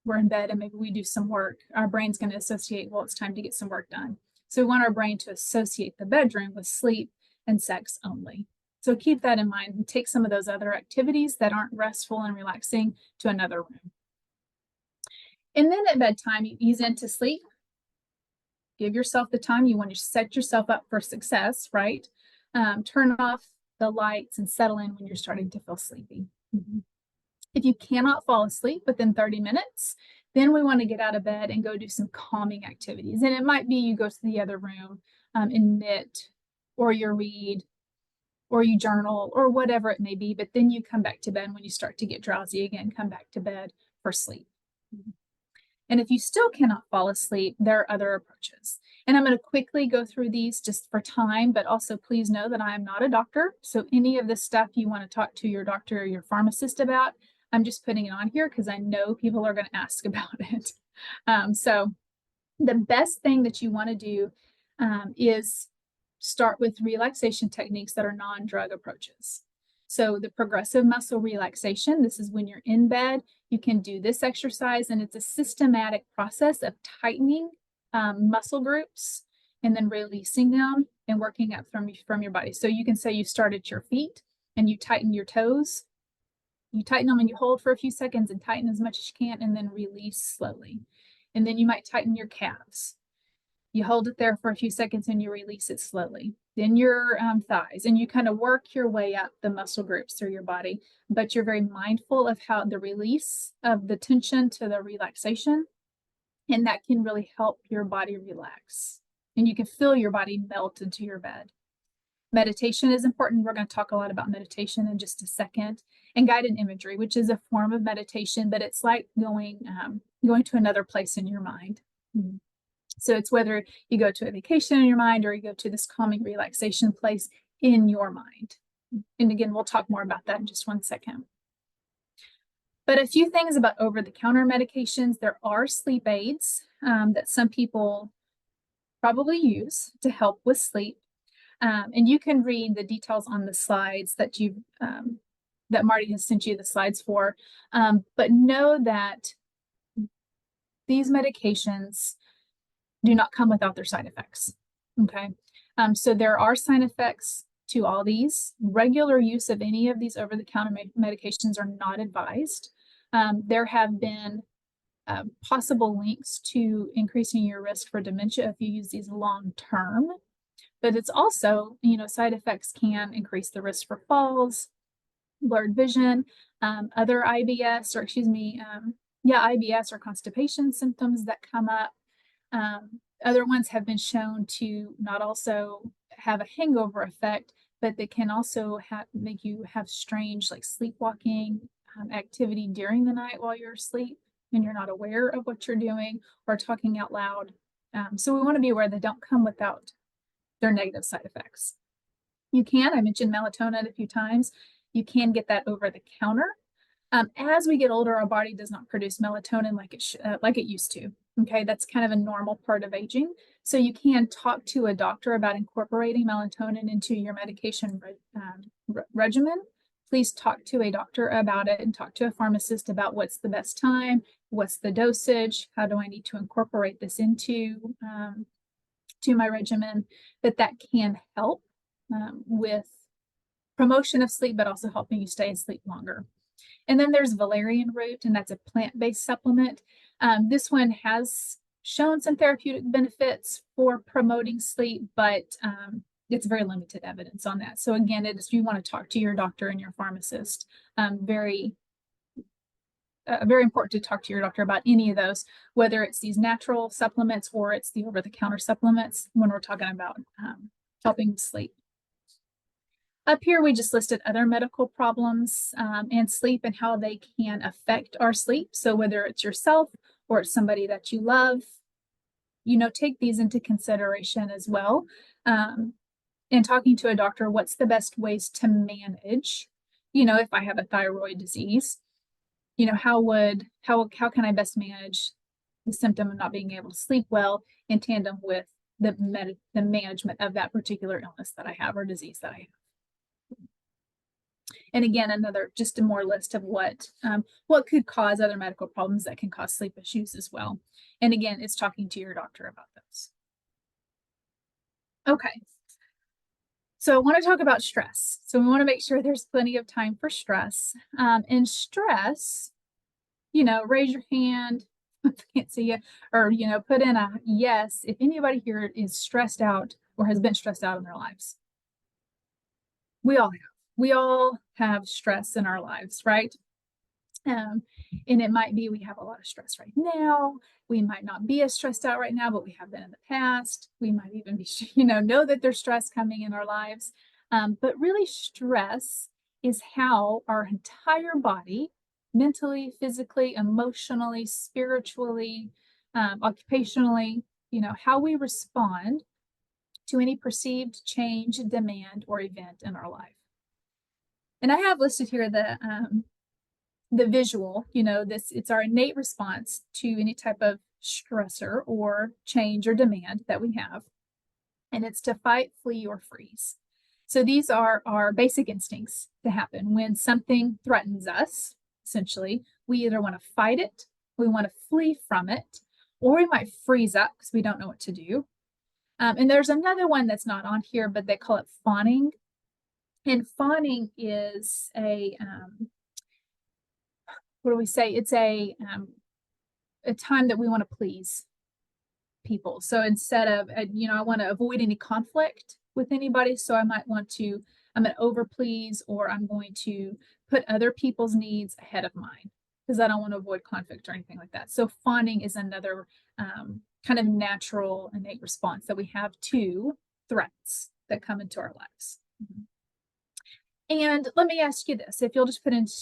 S2: we're in bed and maybe we do some work, our brain's going to associate, well, it's time to get some work done. So we want our brain to associate the bedroom with sleep and sex only. So keep that in mind and take some of those other activities that aren't restful and relaxing to another room. And then at bedtime, you ease into sleep. Give yourself the time. You want to set yourself up for success, right? Turn off the lights and settle in when you're starting to feel sleepy. If you cannot fall asleep within 30 minutes, then we want to get out of bed and go do some calming activities. And it might be you go to the other room and knit, or you read, or you journal, or whatever it may be, but then you come back to bed when you start to get drowsy again, come back to bed for sleep. And if you still cannot fall asleep, there are other approaches. And I'm going to quickly go through these just for time, but also please know that I am not a doctor. So any of this stuff you want to talk to your doctor or your pharmacist about, I'm just putting it on here because I know people are going to ask about it. So the best thing that you want to do is start with relaxation techniques that are non-drug approaches. So the progressive muscle relaxation, this is when you're in bed, you can do this exercise, and it's a systematic process of tightening muscle groups and then releasing them and working up from your body. So you can say you start at your feet and you tighten your toes. You tighten them and you hold for a few seconds and tighten as much as you can and then release slowly. And then you might tighten your calves. You hold it there for a few seconds and you release it slowly. Then your thighs, and you kind of work your way up the muscle groups through your body, but you're very mindful of how the release of the tension to the relaxation, and that can really help your body relax. And you can feel your body melt into your bed. Meditation is important. We're going to talk a lot about meditation in just a second. And guided imagery, which is a form of meditation, but it's like going to another place in your mind. So it's whether you go to a vacation in your mind or you go to this calming relaxation place in your mind. And again, we'll talk more about that in just one second. But a few things about over-the-counter medications. There are sleep aids that some people probably use to help with sleep. And you can read the details on the slides that that Marty has sent you the slides for. But know that these medications do not come without their side effects. Okay. So there are side effects to all these. Regular use of any of these over-the-counter medications are not advised. There have been possible links to increasing your risk for dementia if you use these long-term. But it's also, side effects can increase the risk for falls, blurred vision, other IBS, or IBS or constipation symptoms that come up. Other ones have been shown to not also have a hangover effect, but they can also make you have strange, like sleepwalking activity during the night while you're asleep and you're not aware of what you're doing or talking out loud. So we want to be aware they don't come without their negative side effects. I mentioned melatonin a few times. You can get that over the counter. As we get older, our body does not produce melatonin like it used to. Okay, that's kind of a normal part of aging. So you can talk to a doctor about incorporating melatonin into your medication regimen. Please talk to a doctor about it and talk to a pharmacist about what's the best time, what's the dosage, how do I need to incorporate this into my regimen. But that can help with promotion of sleep, but also helping you stay asleep longer. And then there's valerian root, and that's a plant-based supplement. This one has shown some therapeutic benefits for promoting sleep, but it's very limited evidence on that. So again, you want to talk to your doctor and your pharmacist. Very important to talk to your doctor about any of those, whether it's these natural supplements or it's the over-the-counter supplements when we're talking about helping sleep. Up here, we just listed other medical problems and sleep and how they can affect our sleep. So whether it's yourself or it's somebody that you love, take these into consideration as well. And talking to a doctor, what's the best ways to manage, if I have a thyroid disease, how can I best manage the symptom of not being able to sleep well in tandem with the management of that particular illness that I have or disease that I have. And again, just a more list of what could cause other medical problems that can cause sleep issues as well. And again, it's talking to your doctor about those. Okay. So I want to talk about stress. So we want to make sure there's plenty of time for stress. And stress, raise your hand. I can't see you, or put in a yes if anybody here is stressed out or has been stressed out in their lives. We all have stress in our lives, right? And it might be we have a lot of stress right now. We might not be as stressed out right now, but we have been in the past. We might even be, know that there's stress coming in our lives. But really, stress is how our entire body, mentally, physically, emotionally, spiritually, occupationally, how we respond to any perceived change, demand, or event in our life. And I have listed here the visual, it's our innate response to any type of stressor or change or demand that we have. And it's to fight, flee, or freeze. So these are our basic instincts to happen when something threatens us. Essentially, we either want to fight it, we want to flee from it, or we might freeze up because we don't know what to do. And there's another one that's not on here, but they call it fawning. And fawning is what do we say? It's a time that we want to please people. So instead of, I want to avoid any conflict with anybody. So I'm going to over please, or I'm going to put other people's needs ahead of mine because I don't want to avoid conflict or anything like that. So fawning is another kind of natural, innate response that we have to threats that come into our lives. Mm-hmm. And let me ask you this, if you'll just put into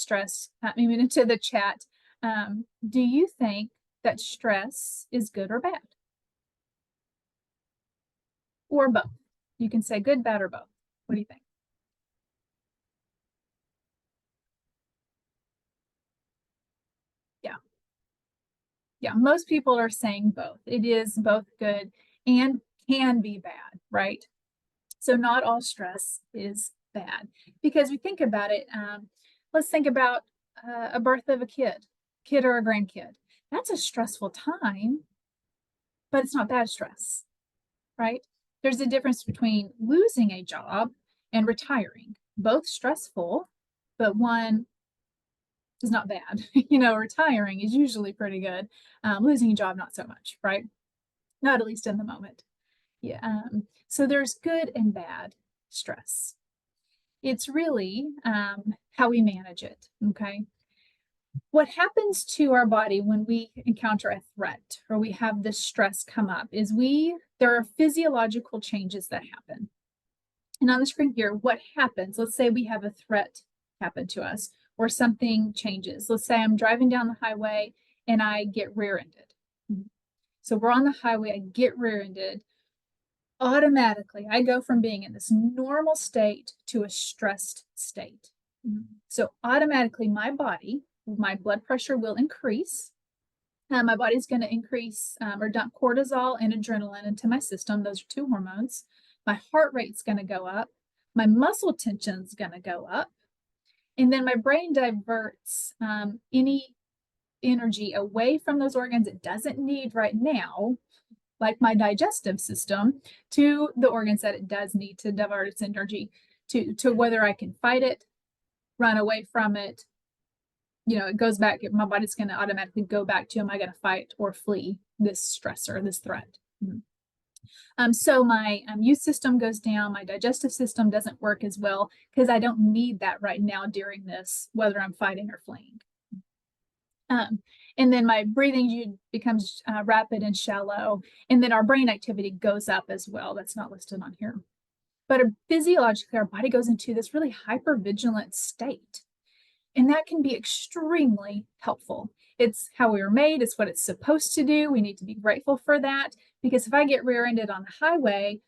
S2: into the chat, do you think that stress is good or bad? Or both? You can say good, bad, or both. What do you think? Yeah, most people are saying both. It is both good and can be bad, right? So not all stress is bad, because we think about it. Let's think about a birth of a kid or a grandkid. That's a stressful time, but it's not bad stress, right? There's a difference between losing a job and retiring. Both stressful, but one is not bad. Retiring is usually pretty good. Losing a job, not so much, right? Not at least in the moment. Yeah. So there's good and bad stress. It's really how we manage it. Okay. What happens to our body when we encounter a threat or we have this stress come up is there are physiological changes that happen. And on the screen here, what happens? Let's say we have a threat happen to us or something changes. Let's say I'm driving down the highway and I get rear-ended. So we're on the highway, I get rear-ended. Automatically, I go from being in this normal state to a stressed state. So automatically, my blood pressure will increase. My body's going to increase or dump cortisol and adrenaline into my system. Those are two hormones. My heart rate's going to go up. My muscle tension's going to go up. And then my brain diverts any energy away from those organs it doesn't need right now, like my digestive system, to the organs that it does need to divert its energy to whether I can fight it, run away from it. It goes back, my body's going to automatically go back to, am I going to fight or flee this stressor, this threat? So my immune system goes down, my digestive system doesn't work as well because I don't need that right now during this, whether I'm fighting or fleeing. And then my breathing becomes rapid and shallow, and then our brain activity goes up as well. That's not listed on here. But physiologically, our body goes into this really hypervigilant state, and that can be extremely helpful. It's how we were made. It's what it's supposed to do. We need to be grateful for that, because if I get rear-ended on the highway,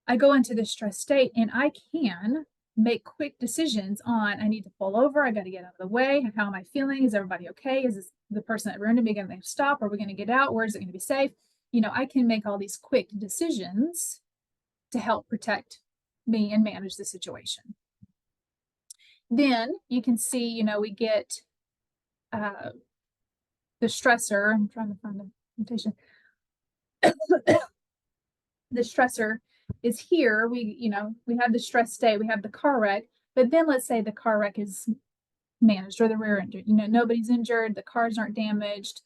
S2: I go into this stress state and I can make quick decisions on, I need to pull over, I got to get out of the way, how am I feeling, is everybody okay, is this the person that rear-ended me going to stop, are we going to get out, where is it going to be safe? I can make all these quick decisions to help protect me and manage the situation. Then you can see, you know, we get the stressor. I'm trying to find the notation. The stressor is here. We have the stress state, we have the car wreck, but then let's say the car wreck is managed or the rear ended. You know, nobody's injured, the cars aren't damaged.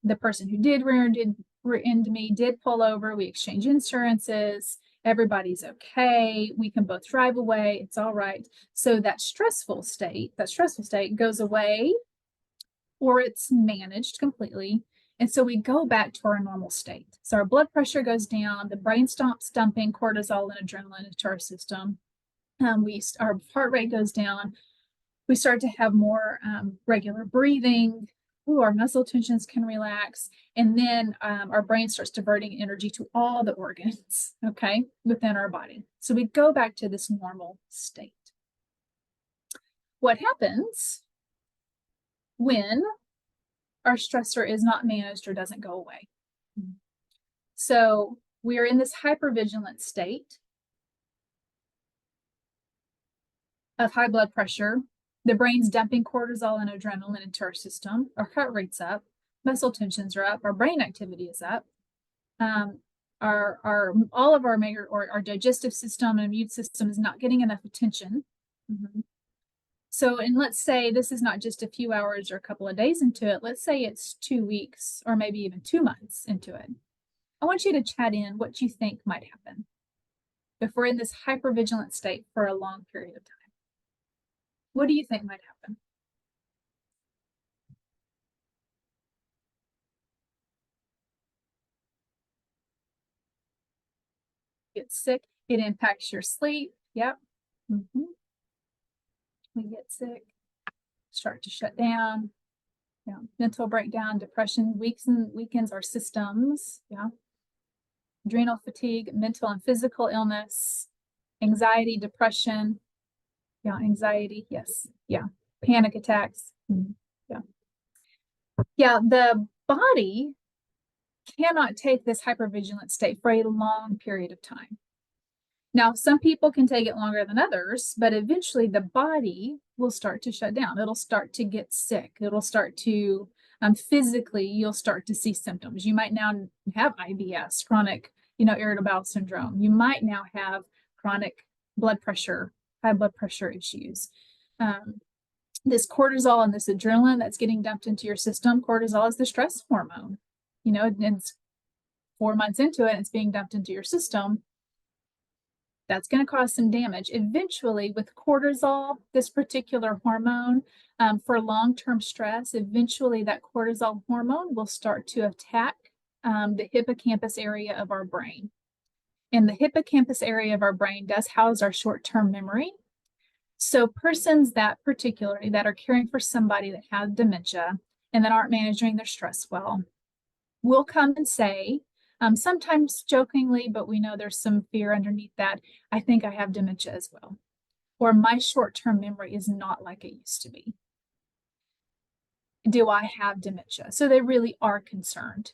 S2: The person who did rear end me did pull over. We exchange insurances. Everybody's okay. We can both drive away. It's all right. So that stressful state goes away, or it's managed completely. And so we go back to our normal state. So our blood pressure goes down, the brain stops dumping cortisol and adrenaline into our system. Our heart rate goes down. We start to have more regular breathing. Ooh, our muscle tensions can relax. And then our brain starts diverting energy to all the organs, okay, within our body. So we go back to this normal state. What happens when our stressor is not managed or doesn't go away? So we are in this hypervigilant state of high blood pressure. The brain's dumping cortisol and adrenaline into our system. Our heart rate's up, muscle tensions are up, our brain activity is up. All of our major, or our digestive system and immune system is not getting enough attention. So, and let's say this is not just a few hours or a couple of days into it. Let's say it's 2 weeks or maybe even 2 months into it. I want you to chat in what you think might happen if we're in this hypervigilant state for a long period of time. What do you think might happen? Get sick. It impacts your sleep. Yep. We get sick, start to shut down. Yeah. Mental breakdown, depression weakens our systems. Yeah. Adrenal fatigue, mental and physical illness, anxiety, depression. Yeah, anxiety. Yes. Yeah. Panic attacks. Yeah. Yeah. The body cannot take this hypervigilant state for a long period of time. Now, some people can take it longer than others, but eventually the body will start to shut down. It'll start to get sick. It'll start to physically, you'll start to see symptoms. You might now have IBS, chronic, irritable bowel syndrome. You might now have chronic blood pressure, high blood pressure issues. This cortisol and this adrenaline that's getting dumped into your system, cortisol is the stress hormone, and it's 4 months into it, it's being dumped into your system. That's going to cause some damage. Eventually, with cortisol, this particular hormone, for long-term stress, eventually that cortisol hormone will start to attack the hippocampus area of our brain. And the hippocampus area of our brain does house our short-term memory. So persons that particularly that are caring for somebody that has dementia and that aren't managing their stress well will come and say, sometimes jokingly, but we know there's some fear underneath that, I think I have dementia as well, or my short-term memory is not like it used to be. Do I have dementia? So they really are concerned.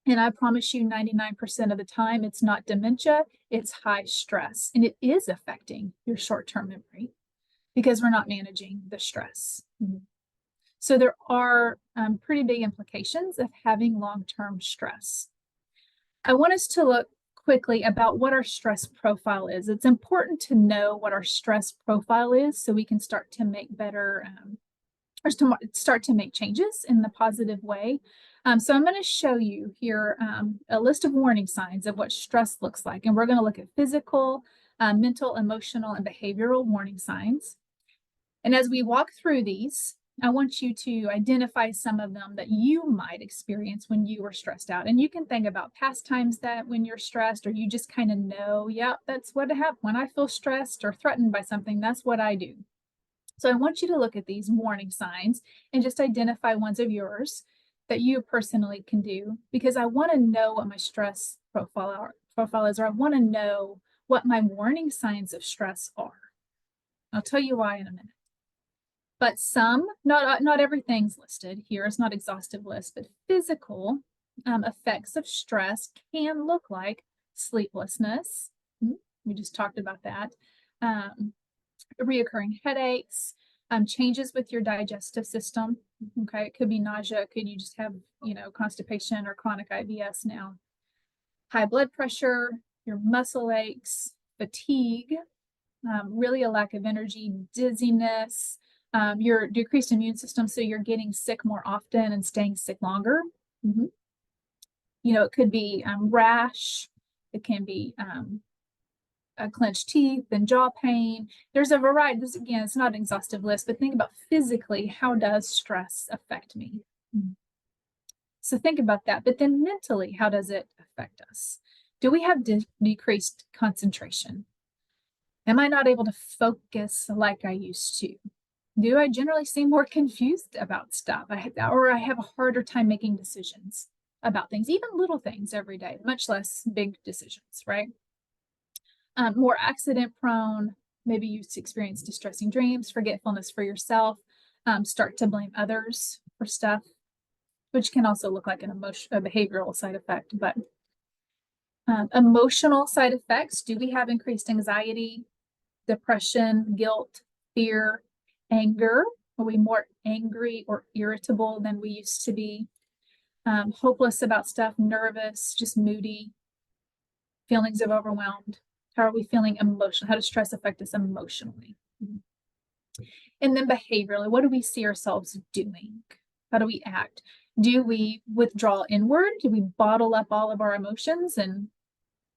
S2: And I promise you 99% of the time, it's not dementia, it's high stress. And it is affecting your short-term memory because we're not managing the stress. So there are pretty big implications of having long-term stress. I want us to look quickly about what our stress profile is. It's important to know what our stress profile is so we can start to make better or start to make changes in the positive way. So I'm going to show you here a list of warning signs of what stress looks like. And we're going to look at physical, mental, emotional, and behavioral warning signs. And as we walk through these, I want you to identify some of them that you might experience when you are stressed out. And you can think about past times that when you're stressed, or you just kind of know, yeah, that's what happens when I feel stressed or threatened by something, that's what I do. So I want you to look at these warning signs and just identify ones of yours that you personally can do, because I want to know what my stress profile is, or I want to know what my warning signs of stress are. I'll tell you why in a minute. But some, not everything's listed here. It's not an exhaustive list, but physical effects of stress can look like sleeplessness. We just talked about that. reoccurring headaches, changes with your digestive system. Okay, it could be nausea, could you just have, constipation or chronic IBS now. High blood pressure, your muscle aches, fatigue, really a lack of energy, dizziness, your decreased immune system, so you're getting sick more often and staying sick longer. It could be rash, it can be clenched teeth and jaw pain. There's a variety. This, again, it's not an exhaustive list, but think about physically, how does stress affect me? So think about that. But then mentally, how does it affect us? Do we have decreased concentration? Am I not able to focus like I used to? Do I generally seem more confused about stuff? Or I have a harder time making decisions about things, even little things every day, much less big decisions, right? More accident prone, maybe you experience distressing dreams, forgetfulness for yourself, start to blame others for stuff, which can also look like a behavioral side effect. But emotional side effects, do we have increased anxiety, depression, guilt, fear, anger? Are we more angry or irritable than we used to be? Hopeless about stuff, nervous, just moody, feelings of overwhelmed. How are we feeling emotionally? How does stress affect us emotionally? And then behaviorally, what do we see ourselves doing? How do we act? Do we withdraw inward? Do we bottle up all of our emotions and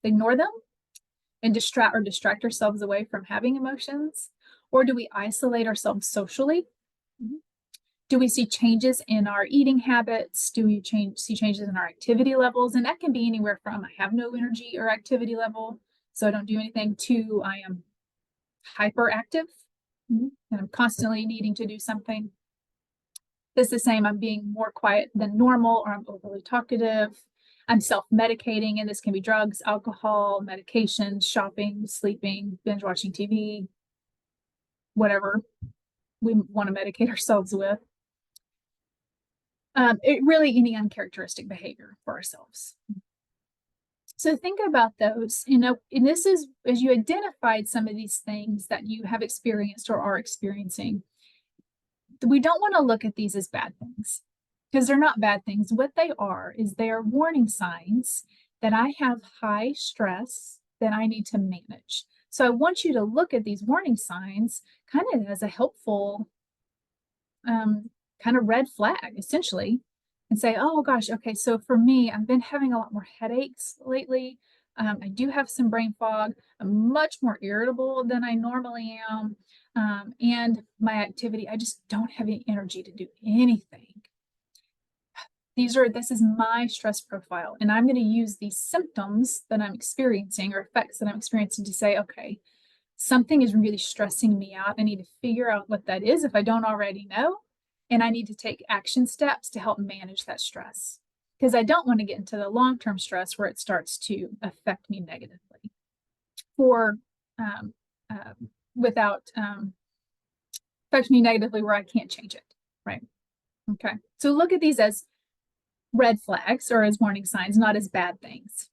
S2: ignore them and distract ourselves away from having emotions? Or do we isolate ourselves socially? Do we see changes in our eating habits? Do we see changes in our activity levels? And that can be anywhere from I have no energy or activity level, so I don't do anything, to I am hyperactive and I'm constantly needing to do something. It's the same, I'm being more quiet than normal, or I'm overly talkative. I'm self-medicating, and this can be drugs, alcohol, medications, shopping, sleeping, binge watching TV, whatever we want to medicate ourselves with. Really any uncharacteristic behavior for ourselves. So think about those, and this is as you identified some of these things that you have experienced or are experiencing. We don't want to look at these as bad things, because they're not bad things. What they are is they are warning signs that I have high stress that I need to manage. So I want you to look at these warning signs kind of as a helpful kind of red flag, essentially, and say, oh gosh, okay, so for me, I've been having a lot more headaches lately. I do have some brain fog. I'm much more irritable than I normally am. And my activity, I just don't have any energy to do anything. This is my stress profile, and I'm going to use these symptoms that I'm experiencing or effects that I'm experiencing to say, okay, something is really stressing me out. I need to figure out what that is if I don't already know. And I need to take action steps to help manage that stress, because I don't want to get into the long-term stress where it starts to affect me negatively without affect me negatively where I can't change it, right? Okay, so look at these as red flags or as warning signs, not as bad things.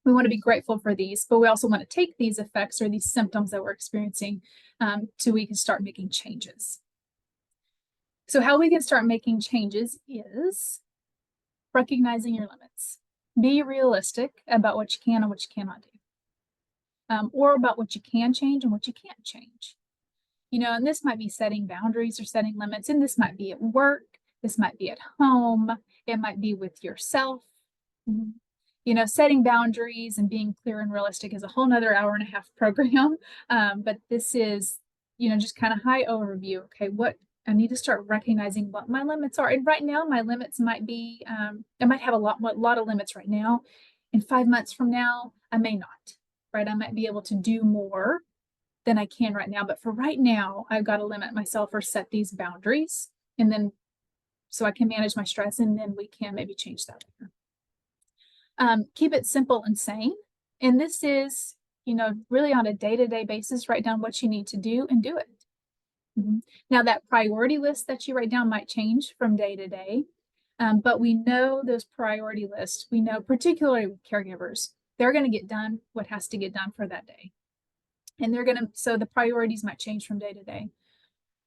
S2: We want to be grateful for these, but we also want to take these effects or these symptoms that we're experiencing so we can start making changes. So how we can start making changes is recognizing your limits. Be realistic about what you can and what you cannot do, or about what you can change and what you can't change. And this might be setting boundaries or setting limits, and this might be at work, this might be at home, it might be with yourself. Setting boundaries and being clear and realistic is a whole nother hour-and-a-half program, but this is, just kind of high overview. Okay, what I need to start recognizing what my limits are. And right now, my limits might be, I might have a lot of limits right now. In 5 months from now, I may not, right? I might be able to do more than I can right now. But for right now, I've got to limit myself or set these boundaries, and then so I can manage my stress, and then we can maybe change that later. Keep it simple and sane. And this is, really on a day-to-day basis, write down what you need to do and do it. Now, that priority list that you write down might change from day to day, but we know those priority lists, we know particularly with caregivers, they're going to get done what has to get done for that day. And so the priorities might change from day to day.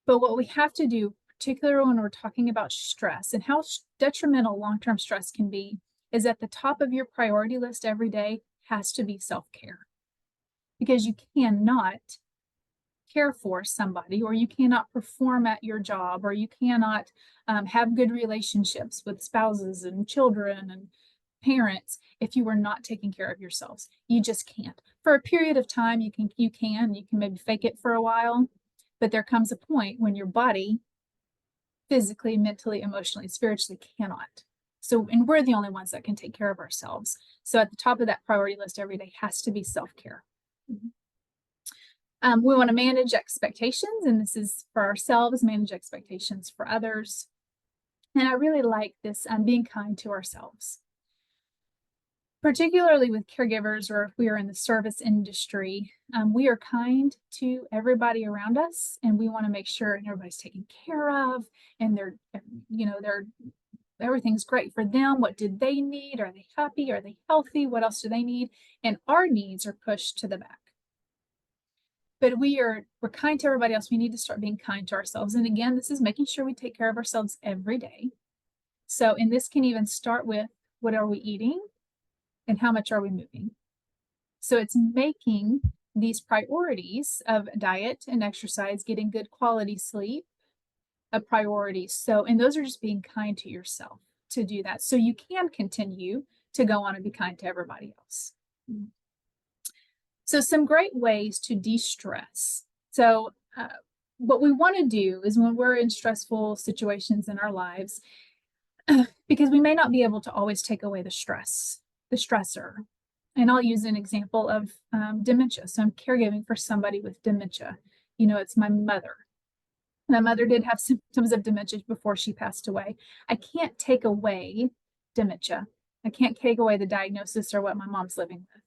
S2: But what we have to do, particularly when we're talking about stress and how detrimental long-term stress can be, is at the top of your priority list every day has to be self-care. Because you cannot care for somebody, or you cannot perform at your job, or you cannot have good relationships with spouses and children and parents if you are not taking care of yourselves. You just can't. For a period of time, you can maybe fake it for a while, but there comes a point when your body physically, mentally, emotionally, spiritually cannot. So, and we're the only ones that can take care of ourselves. So at the top of that priority list every day has to be self-care. We want to manage expectations, and this is for ourselves, manage expectations for others. And I really like this, being kind to ourselves. Particularly with caregivers, or if we are in the service industry, we are kind to everybody around us, and we want to make sure everybody's taken care of, and everything's great for them. What did they need? Are they happy? Are they healthy? What else do they need? And our needs are pushed to the back. But we're kind to everybody else. We need to start being kind to ourselves. And again, this is making sure we take care of ourselves every day. So, and this can even start with, what are we eating and how much are we moving? So it's making these priorities of diet and exercise, getting good quality sleep, a priority. So, and those are just being kind to yourself to do that. So you can continue to go on and be kind to everybody else. So some great ways to de-stress. So what we want to do is, when we're in stressful situations in our lives, because we may not be able to always take away the stressor. And I'll use an example of dementia. So I'm caregiving for somebody with dementia. It's my mother. My mother did have symptoms of dementia before she passed away. I can't take away dementia. I can't take away the diagnosis or what my mom's living with.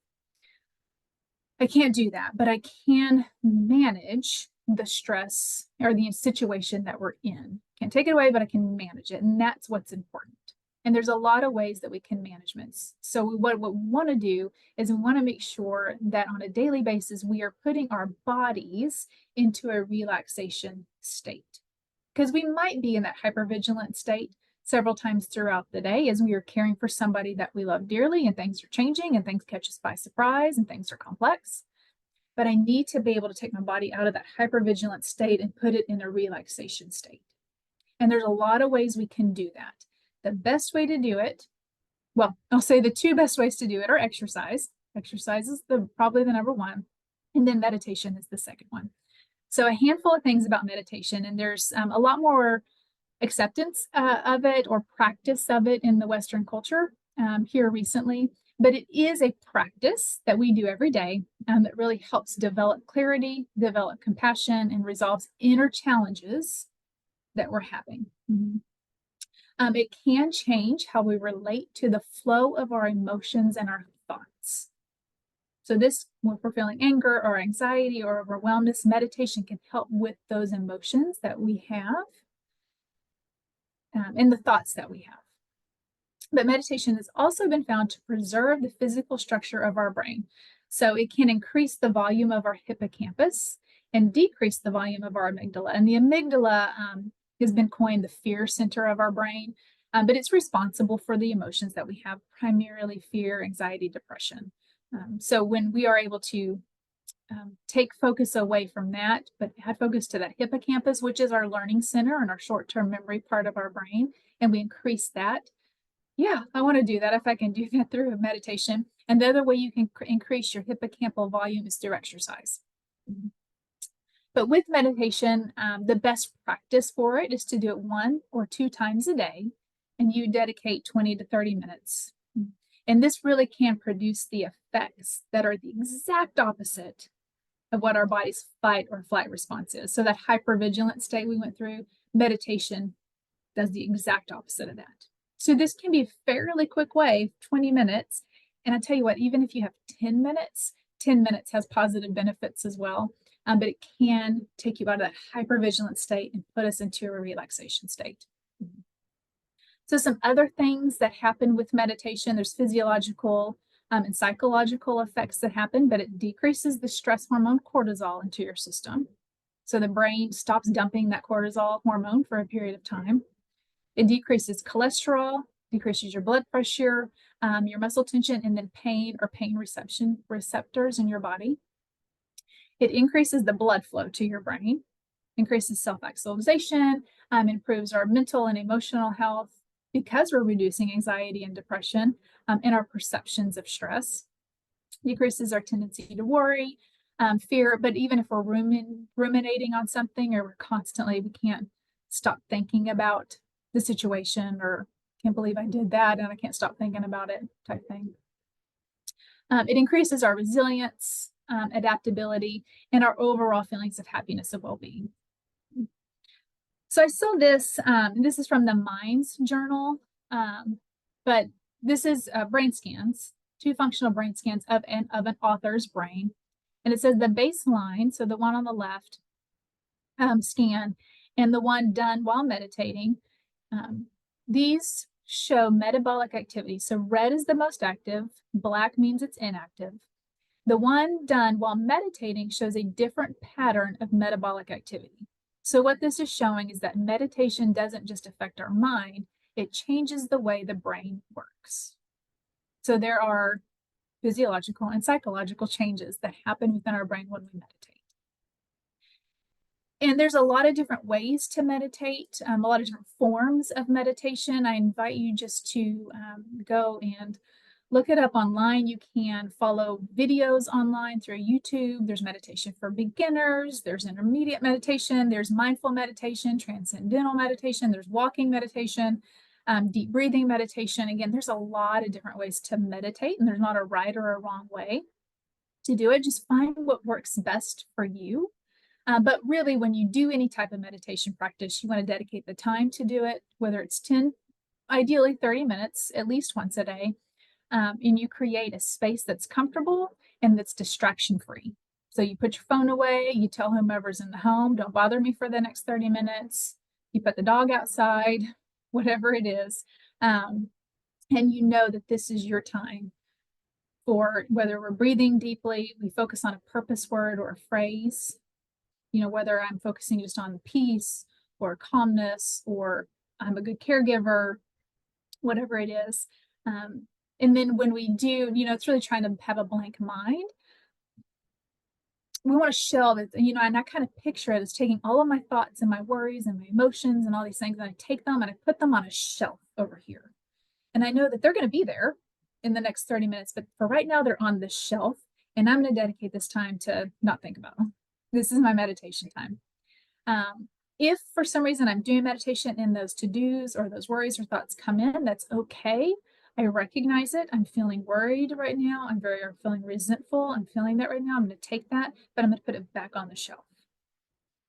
S2: I can't do that, but I can manage the stress or the situation that we're in. Can't take it away, but I can manage it. And that's what's important. And there's a lot of ways that we can manage it. So what we want to do is, we want to make sure that on a daily basis, we are putting our bodies into a relaxation state. Because we might be in that hypervigilant state several times throughout the day as we are caring for somebody that we love dearly, and things are changing and things catch us by surprise and things are complex. But I need to be able to take my body out of that hypervigilant state and put it in a relaxation state. And there's a lot of ways we can do that. The best way to do it, well, I'll say the two best ways to do it are exercise. Exercise is probably the number one, and then meditation is the second one. So a handful of things about meditation, and there's a lot more acceptance of it or practice of it in the Western culture here recently, but it is a practice that we do every day that really helps develop clarity, develop compassion, and resolves inner challenges that we're having. It can change how we relate to the flow of our emotions and our thoughts. So this, when we're feeling anger or anxiety or overwhelmedness, meditation can help with those emotions that we have and the thoughts that we have. But meditation has also been found to preserve the physical structure of our brain. So it can increase the volume of our hippocampus and decrease the volume of our amygdala. And the amygdala has been coined the fear center of our brain, but it's responsible for the emotions that we have, primarily fear, anxiety, depression. So when we are able to take focus away from that, but add focus to that hippocampus, which is our learning center and our short-term memory part of our brain, and we increase that. Yeah, I want to do that if I can do that through meditation. And the other way you can increase your hippocampal volume is through exercise. But with meditation, the best practice for it is to do it 1 or 2 times a day, and you dedicate 20 to 30 minutes. And this really can produce the effects that are the exact opposite of what our body's fight or flight response is. So that hypervigilant state we went through, meditation does the exact opposite of that. So this can be a fairly quick way, 20 minutes. And I tell you what, even if you have 10 minutes has positive benefits as well. But it can take you out of that hypervigilant state and put us into a relaxation state. So some other things that happen with meditation, there's physiological and psychological effects that happen, but it decreases the stress hormone cortisol into your system. So the brain stops dumping that cortisol hormone for a period of time. It decreases cholesterol, decreases your blood pressure, your muscle tension, and then pain or pain receptors in your body. It increases the blood flow to your brain, increases self-actualization, improves our mental and emotional health because we're reducing anxiety and depression and our perceptions of stress. Decreases our tendency to worry, fear, but even if we're ruminating on something or we can't stop thinking about the situation, or can't believe I did that and I can't stop thinking about it type thing. It increases our resilience, adaptability, and our overall feelings of happiness and well-being. So I saw this, this is from the Minds Journal, but this is brain scans, 2 functional brain scans of an author's brain. And it says the baseline, so the one on the left scan, and the one done while meditating, these show metabolic activity. So red is the most active, black means it's inactive. The one done while meditating shows a different pattern of metabolic activity. So what this is showing is that meditation doesn't just affect our mind, it changes the way the brain works. So there are physiological and psychological changes that happen within our brain when we meditate. And there's a lot of different ways to meditate, a lot of different forms of meditation. I invite you just to go and look it up online. You can follow videos online through YouTube. There's meditation for beginners, there's intermediate meditation, there's mindful meditation, transcendental meditation, there's walking meditation, deep breathing meditation. Again, there's a lot of different ways to meditate, and there's not a right or a wrong way to do it. Just find what works best for you. But really, when you do any type of meditation practice, you want to dedicate the time to do it, whether it's 10, ideally 30 minutes, at least once a day. And you create a space that's comfortable and that's distraction-free. So you put your phone away, you tell whomever's in the home, don't bother me for the next 30 minutes. You put the dog outside, whatever it is. And you know that this is your time for, whether we're breathing deeply, we focus on a purpose word or a phrase. You know, whether I'm focusing just on peace or calmness, or I'm a good caregiver, whatever it is. And then when we do, you know, it's really trying to have a blank mind. We want to shelve it, you know, and I kind of picture it as taking all of my thoughts and my worries and my emotions and all these things, and I take them and I put them on a shelf over here. And I know that they're going to be there in the next 30 minutes, but for right now, they're on this shelf, and I'm going to dedicate this time to not think about them. This is my meditation time. If for some reason I'm doing meditation and those to-dos or those worries or thoughts come in, that's okay. I recognize it. I'm feeling worried right now. I'm feeling resentful. I'm feeling that right now. I'm going to take that, but I'm going to put it back on the shelf.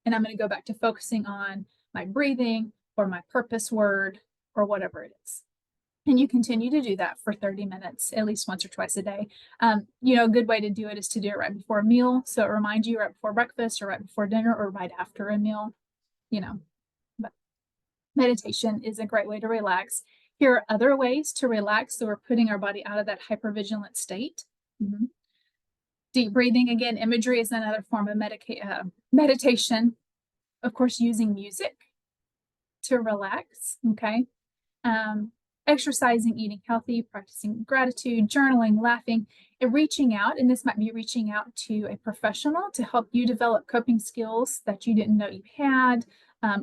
S2: And I'm going to go back to focusing on my breathing or my purpose word or whatever it is. And you continue to do that for 30 minutes, at least once or twice a day. You know, a good way to do it is to do it right before a meal. So it reminds you right before breakfast or right before dinner or right after a meal, you know. But meditation is a great way to relax. Here are other ways to relax. So we're putting our body out of that hypervigilant state. Deep breathing, again, imagery is another form of meditation. Of course, using music to relax, okay? Exercising, eating healthy, practicing gratitude, journaling, laughing, and reaching out. And this might be reaching out to a professional to help you develop coping skills that you didn't know you had,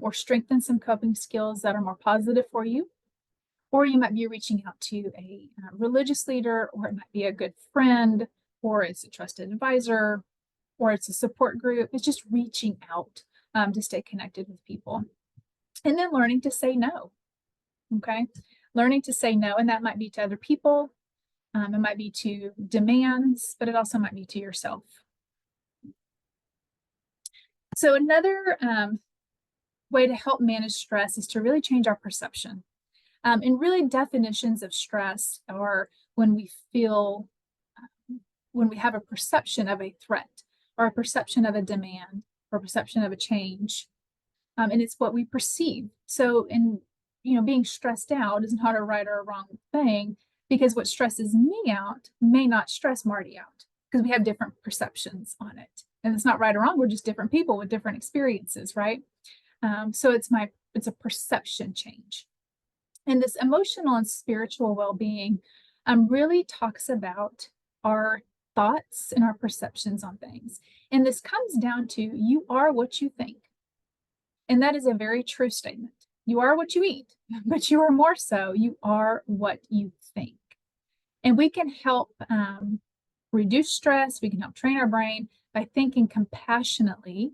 S2: or strengthen some coping skills that are more positive for you. Or you might be reaching out to a religious leader, or it might be a good friend, or it's a trusted advisor, or it's a support group. It's just reaching out to stay connected with people. And then learning to say no, okay? Learning to say no, and that might be to other people, it might be to demands, but it also might be to yourself. So another way to help manage stress is to really change our perception. And really definitions of stress are when we feel, when we have a perception of a threat or a perception of a demand or a perception of a change. And it's what we perceive. So in, you know, being stressed out is not a right or a wrong thing. because what stresses me out may not stress Marty out, because we have different perceptions on it. And it's not right or wrong. We're just different people with different experiences, right? So it's a perception change. And this emotional and spiritual well-being really talks about our thoughts and our perceptions on things. And this comes down to you are what you think. And that is a very true statement. You are what you eat, but you are more so, you are what you think. And we can help reduce stress. We can help train our brain by thinking compassionately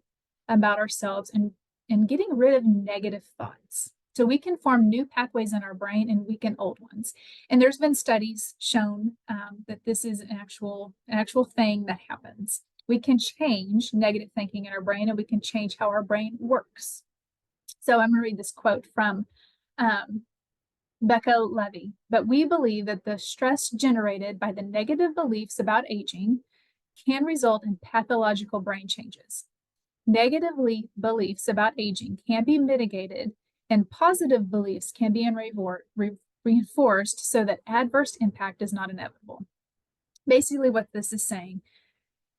S2: about ourselves and getting rid of negative thoughts. So we can form new pathways in our brain and weaken old ones. And there's been studies shown that this is an actual thing that happens. We can change negative thinking in our brain, and we can change how our brain works. So I'm going to read this quote from Becca Levy. But we believe that the stress generated by the negative beliefs about aging can result in pathological brain changes. Negative beliefs about aging can be mitigated, and positive beliefs can be reinforced so that adverse impact is not inevitable. Basically, what this is saying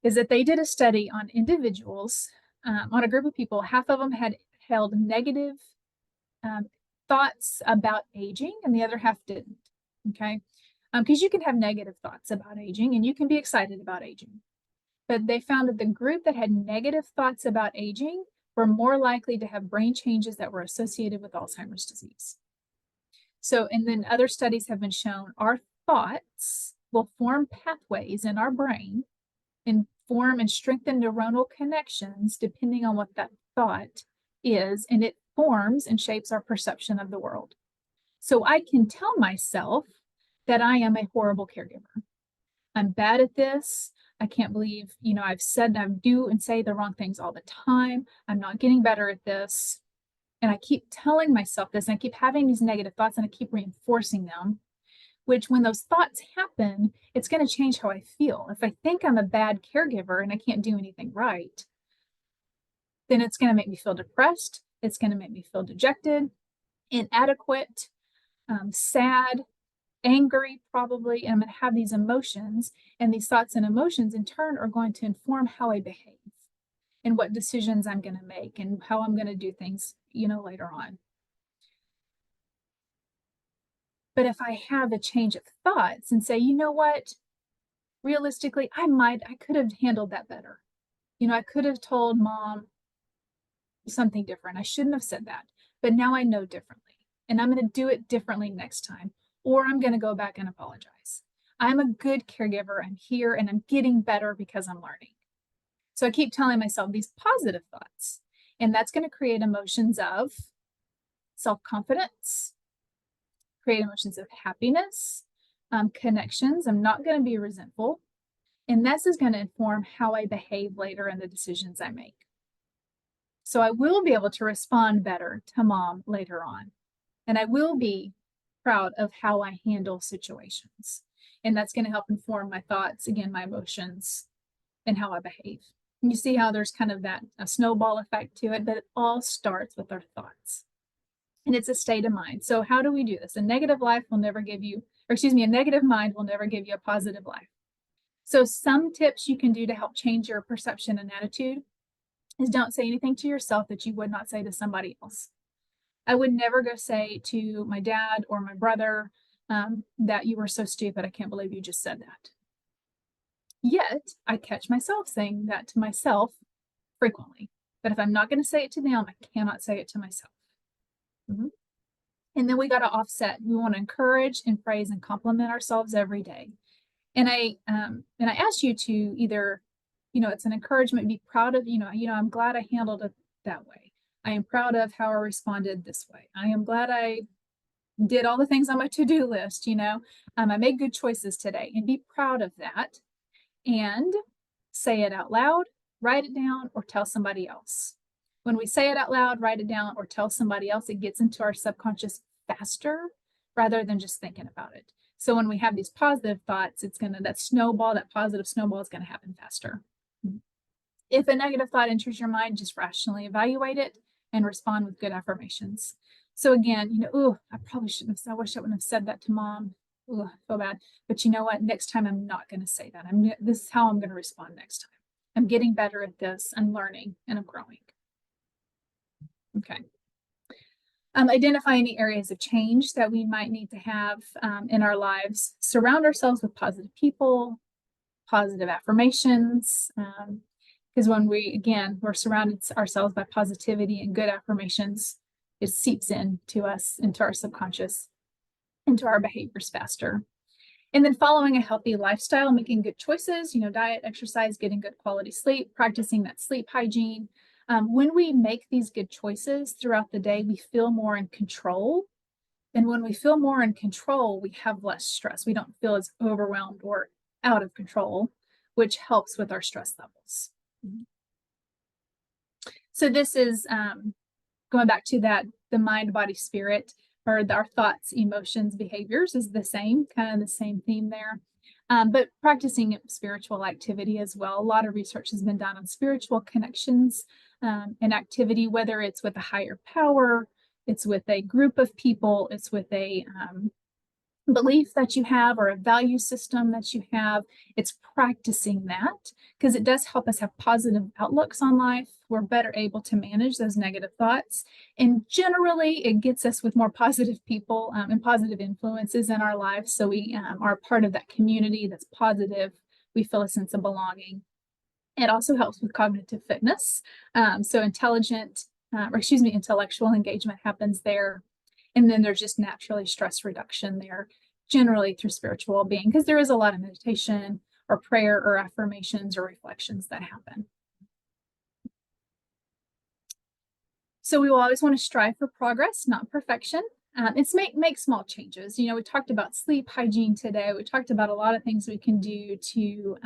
S2: is that they did a study on individuals, on a group of people. Half of them had held negative thoughts about aging, and the other half didn't. Okay, because you can have negative thoughts about aging, and you can be excited about aging. But they found that the group that had negative thoughts about aging were more likely to have brain changes that were associated with Alzheimer's disease. So, and then other studies have been shown our thoughts will form pathways in our brain and form and strengthen neuronal connections depending on what that thought is, and it forms and shapes our perception of the world. So I can tell myself that I am a horrible caregiver. I'm bad at this. I can't believe, I've said I do and say the wrong things all the time. I'm not getting better at this. And I keep telling myself this, and I keep having these negative thoughts, and I keep reinforcing them, which when those thoughts happen, it's going to change how I feel. If I think I'm a bad caregiver and I can't do anything right, then it's going to make me feel depressed. It's going to make me feel dejected, inadequate, sad, angry, probably, and I'm going to have these emotions, and these thoughts and emotions in turn are going to inform how I behave and what decisions I'm going to make and how I'm going to do things, later on. But if I have a change of thoughts and say, you know what, realistically, I could have handled that better. I could have told Mom something different. I shouldn't have said that, but now I know differently, and I'm going to do it differently next time. Or I'm going to go back and apologize. I'm a good caregiver. I'm here and I'm getting better because I'm learning. So I keep telling myself these positive thoughts, and that's going to create emotions of self-confidence, create emotions of happiness, connections. I'm not going to be resentful. And this is going to inform how I behave later in the decisions I make. So I will be able to respond better to Mom later on. And I will be proud of how I handle situations. And that's going to help inform my thoughts, again, my emotions, and how I behave. And you see how there's kind of a snowball effect to it, but it all starts with our thoughts. And it's a state of mind. So how do we do this? A negative mind will never give you a positive life. So some tips you can do to help change your perception and attitude is don't say anything to yourself that you would not say to somebody else. I would never go say to my dad or my brother that you were so stupid. I can't believe you just said that. Yet I catch myself saying that to myself frequently. But if I'm not going to say it to them, I cannot say it to myself. Mm-hmm. And then we got to offset. We want to encourage and praise and compliment ourselves every day. And I ask you to either, it's an encouragement, be proud of, I'm glad I handled it that way. I am proud of how I responded this way. I am glad I did all the things on my to-do list, I made good choices today, and be proud of that. And say it out loud, write it down, or tell somebody else. When we say it out loud, write it down, or tell somebody else, it gets into our subconscious faster rather than just thinking about it. So when we have these positive thoughts, that positive snowball is going to happen faster. If a negative thought enters your mind, just rationally evaluate it and respond with good affirmations. So again, I probably shouldn't have, I wish I wouldn't have said that to Mom. Ugh, I feel bad. But you know what? Next time I'm not going to say that. This is how I'm going to respond next time. I'm getting better at this. I'm learning and I'm growing. Okay. Identify any areas of change that we might need to have in our lives. Surround ourselves with positive people, positive affirmations. Because when we're surrounded ourselves by positivity and good affirmations, it seeps into us, into our subconscious, into our behaviors faster. And then following a healthy lifestyle, making good choices, diet, exercise, getting good quality sleep, practicing that sleep hygiene. When we make these good choices throughout the day, we feel more in control. And when we feel more in control, we have less stress. We don't feel as overwhelmed or out of control, which helps with our stress levels. So this is going back to that, the mind, body, spirit, or our thoughts, emotions, behaviors is the same, kind of the same theme there. But practicing spiritual activity as well. A lot of research has been done on spiritual connections and activity, whether it's with a higher power, it's with a group of people, it's with a belief that you have or a value system that you have. It's practicing that because it does help us have positive outlooks on life. We're better able to manage those negative thoughts. And generally, it gets us with more positive people and positive influences in our lives. So we are part of that community that's positive. We feel a sense of belonging. It also helps with cognitive fitness. So intellectual engagement happens there. And then there's just naturally stress reduction there, generally through spiritual well-being, because there is a lot of meditation or prayer or affirmations or reflections that happen. So we will always want to strive for progress, not perfection. It's make small changes. We talked about sleep hygiene today. We talked about a lot of things we can do to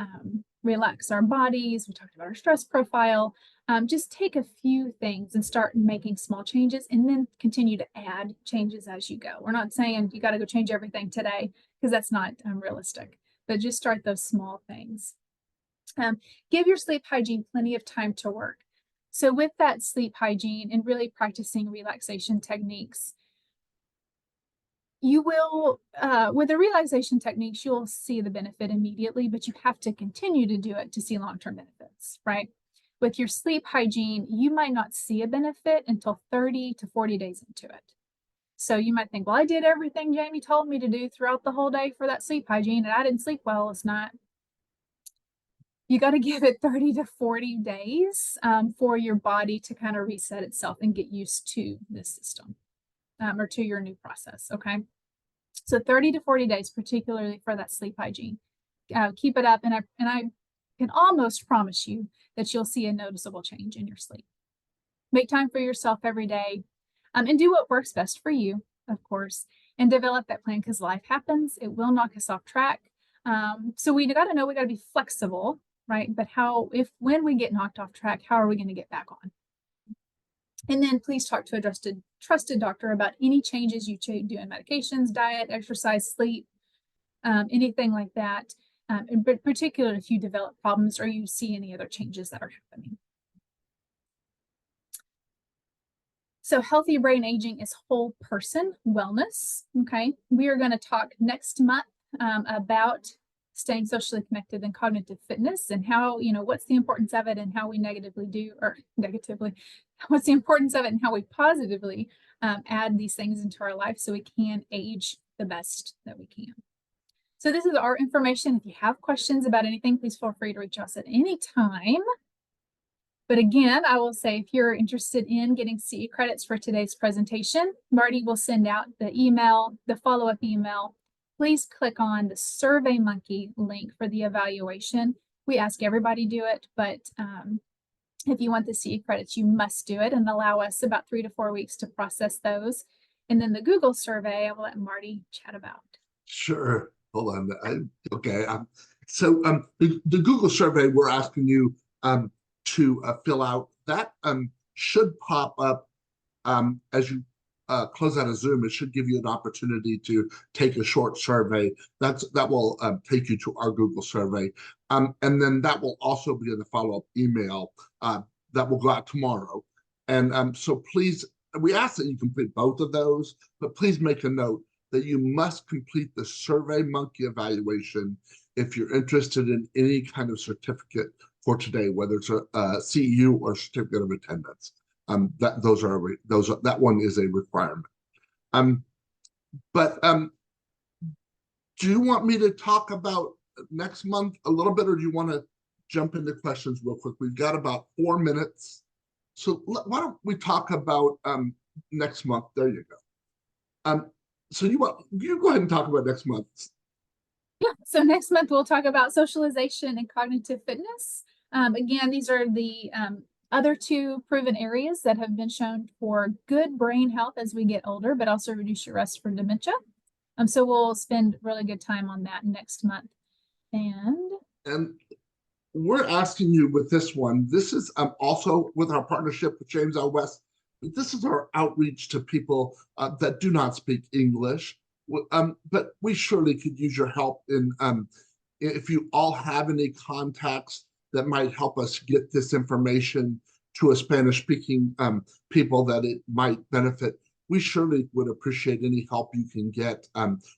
S2: relax our bodies. We talked about our stress profile. Just take a few things and start making small changes and then continue to add changes as you go. We're not saying you got to go change everything today because that's not realistic, but just start those small things. Give your sleep hygiene plenty of time to work. So with that sleep hygiene and really practicing relaxation techniques, you will, with the relaxation techniques, you'll see the benefit immediately, but you have to continue to do it to see long-term benefits, right? With your sleep hygiene, you might not see a benefit until 30 to 40 days into it. So you might think, well, I did everything Jamie told me to do throughout the whole day for that sleep hygiene, and I didn't sleep well. It's not. You got to give it 30 to 40 days for your body to kind of reset itself and get used to this system or to your new process, okay? So 30 to 40 days, particularly for that sleep hygiene. Keep it up, and I can almost promise you that you'll see a noticeable change in your sleep. Make time for yourself every day and do what works best for you, of course, and develop that plan because life happens. It will knock us off track. So we got to know we got to be flexible, right? But when we get knocked off track, how are we going to get back on? And then please talk to a trusted doctor about any changes you do in medications, diet, exercise, sleep, anything like that. But particularly if you develop problems or you see any other changes that are happening. So healthy brain aging is whole person wellness. Okay, we are going to talk next month about staying socially connected and cognitive fitness and how, what's the importance of it and how we what's the importance of it and how we positively add these things into our life so we can age the best that we can. So this is our information. If you have questions about anything, please feel free to reach us at any time. But again, I will say if you're interested in getting CE credits for today's presentation, Marty will send out the follow-up email. Please click on the SurveyMonkey link for the evaluation. We ask everybody do it, but if you want the CE credits, you must do it and allow us about 3 to 4 weeks to process those. And then the Google survey, I will let Marty chat about.
S1: Sure. Hold on. Okay. So the Google survey we're asking you to fill out, that should pop up as you close out of Zoom. It should give you an opportunity to take a short survey. That will take you to our Google survey. And then that will also be in the follow-up email that will go out tomorrow. And so please, we ask that you complete both of those, but please make a note. that you must complete the SurveyMonkey evaluation if you're interested in any kind of certificate for today, whether it's a CEU or certificate of attendance. That one is a requirement. But do you want me to talk about next month a little bit, or do you want to jump into questions real quick? We've got about 4 minutes. So why don't we talk about next month? There you go. So you go ahead and talk about next month.
S2: Yeah, so next month we'll talk about socialization and cognitive fitness. Again, these are the other two proven areas that have been shown for good brain health as we get older, but also reduce your risk for dementia. So we'll spend really good time on that next month. And
S1: we're asking you with this one, this is also with our partnership with James L. West, this is our outreach to people that do not speak English. But we surely could use your help in if you all have any contacts that might help us get this information to a Spanish-speaking people that it might benefit. We surely would appreciate any help you can get.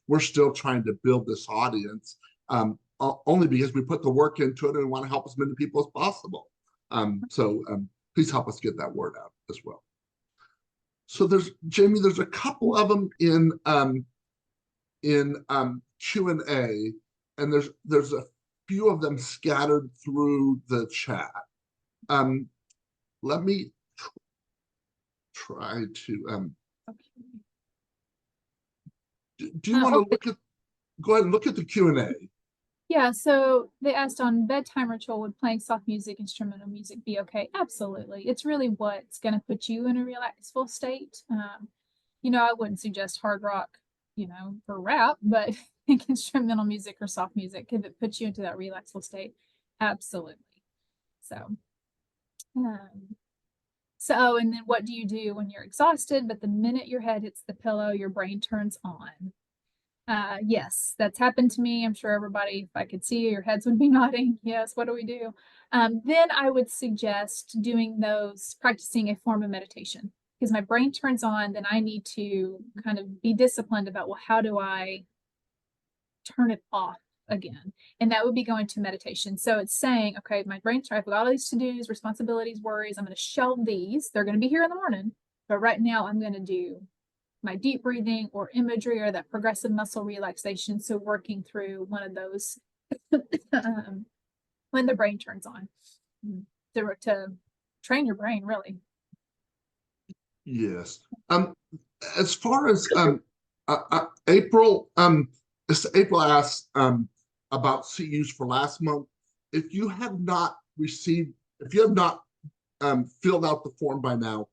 S1: We're still trying to build this audience, only because we put the work into it and want to help as many people as possible. So please help us get that word out as well. So Jamie, there's a couple of them in Q&A, and there's a few of them scattered through the chat. Let me try to do you want to go ahead and look at the Q&A?
S2: Yeah, so they asked on bedtime ritual, would playing soft music, instrumental music be okay? Absolutely. It's really what's going to put you in a relaxful state. I wouldn't suggest hard rock, for rap, but I think instrumental music or soft music, if it puts you into that relaxful state, absolutely. So, and then what do you do when you're exhausted, but the minute your head hits the pillow, your brain turns on? Yes, that's happened to me. I'm sure everybody, if I could see your heads would be nodding. Yes, what do we do? Then I would suggest practicing a form of meditation, because my brain turns on. Then I need to kind of be disciplined about, well, how do I turn it off again? And that would be going to meditation. So it's saying, okay, my brain, I've got all these to-dos, responsibilities, worries. I'm going to shelve these. They're going to be here in the morning. But right now I'm going to do my deep breathing or imagery or that progressive muscle relaxation. So working through one of those when the brain turns on to train your brain, really.
S1: Yes. As far as April asked about CEUs for last month. If you have not filled out the form by now,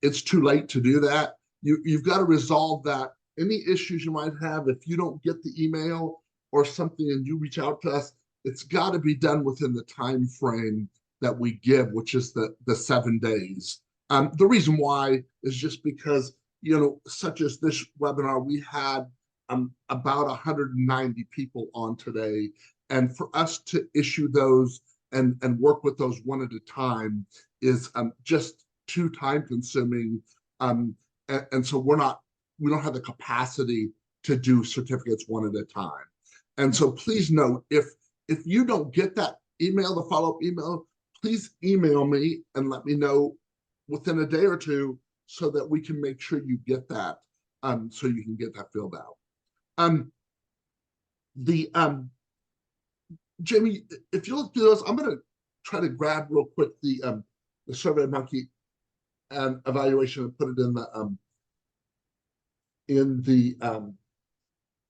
S1: it's too late to do that. You've got to resolve that. Any issues you might have, if you don't get the email or something and you reach out to us, it's got to be done within the time frame that we give, which is the 7 days. The reason why is just because, such as this webinar, we had about 190 people on today. And for us to issue those and work with those one at a time is just too time consuming. And so we don't have the capacity to do certificates one at a time. And so please note, if you don't get that email, the follow-up email, please email me and let me know within a day or two so that we can make sure you get that, so you can get that filled out. Jamie, if you'll do this, I'm going to try to grab real quick the SurveyMonkey evaluation and put it in the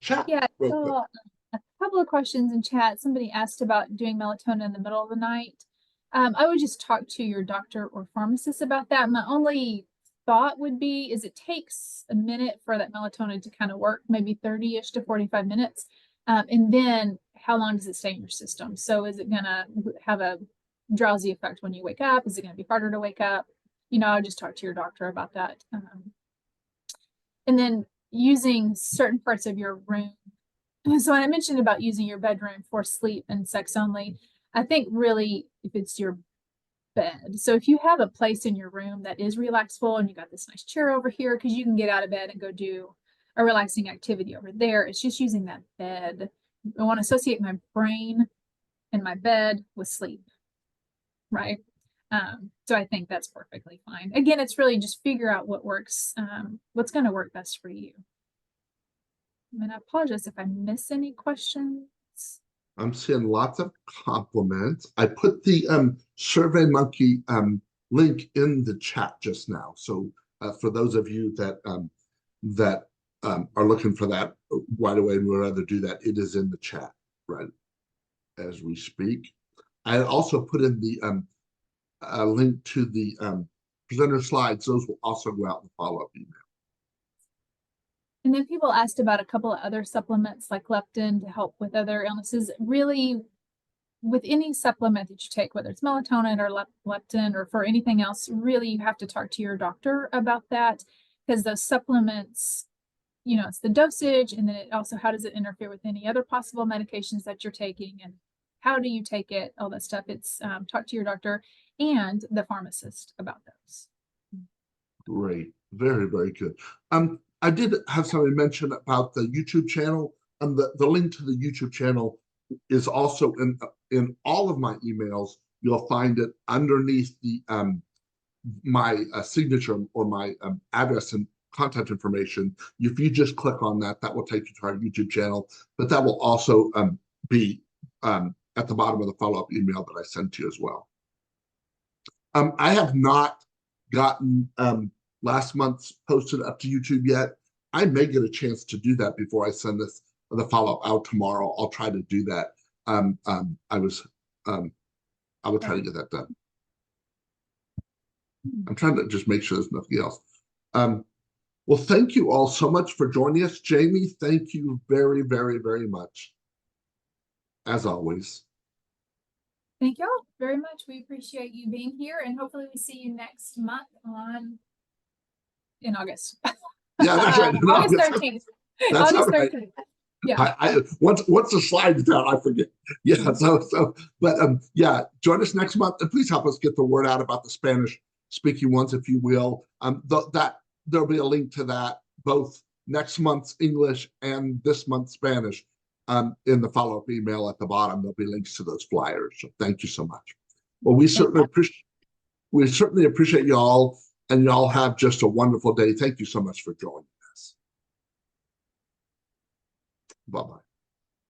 S1: chat.
S2: Yeah, so a couple of questions in chat. Somebody asked about doing melatonin in the middle of the night. I would just talk to your doctor or pharmacist about that. My only thought would be it takes a minute for that melatonin to kind of work, maybe 30-ish to 45 minutes. And then how long does it stay in your system? So is it going to have a drowsy effect when you wake up? Is it going to be harder to wake up? I'll just talk to your doctor about that. And then using certain parts of your room. So when I mentioned about using your bedroom for sleep and sex only, I think really if it's your bed. So if you have a place in your room that is relaxful and you got this nice chair over here, because you can get out of bed and go do a relaxing activity over there. It's just using that bed. I want to associate my brain and my bed with sleep, right? So I think that's perfectly fine. Again, it's really just figure out what works, what's going to work best for you. And I apologize if I miss any questions.
S1: I'm seeing lots of compliments. I put the SurveyMonkey link in the chat just now. So for those of you that are looking for that right away and would rather do that, it is in the chat right as we speak. I also put in the link to the presenter slides. Those will also go out in the follow-up email.
S2: And then people asked about a couple of other supplements like leptin to help with other illnesses. Really, with any supplement that you take, whether it's melatonin or leptin or for anything else, really you have to talk to your doctor about that, because those supplements, you know, it's the dosage, and then it also, how does it interfere with any other possible medications that you're taking, and how do you take it, all that stuff. It's talk to your doctor and the pharmacist about those.
S1: Great, very, very good. I did have somebody mention about the YouTube channel, and the link to the YouTube channel is also in all of my emails. You'll find it underneath the my signature or my address and contact information. If you just click on that, that will take you to our YouTube channel, but that will also be at the bottom of the follow-up email that I sent to you as well. I have not gotten last month's posted up to YouTube yet. I may get a chance to do that before I send this the follow-up out tomorrow. I'll try to do that. I will try to get that done. I'm trying to just make sure there's nothing else. Well, thank you all so much for joining us. Jamie, thank you very, very, very much, as always.
S2: Thank you all very much. We appreciate you being here, and hopefully we see you next month in August.
S1: Yeah, that's right.
S2: August 13th.
S1: That's
S2: August
S1: right.
S2: 13th. Yeah.
S1: Once the slide's down, I forget. Yeah. But yeah, join us next month, and please help us get the word out about the Spanish speaking ones, if you will. There'll be a link to that, both next month's English and this month's Spanish, in the follow-up email at the bottom. There'll be links to those flyers. So thank you so much. Well, we certainly appreciate y'all, and y'all have just a wonderful day. Thank you so much for joining us. Bye-bye.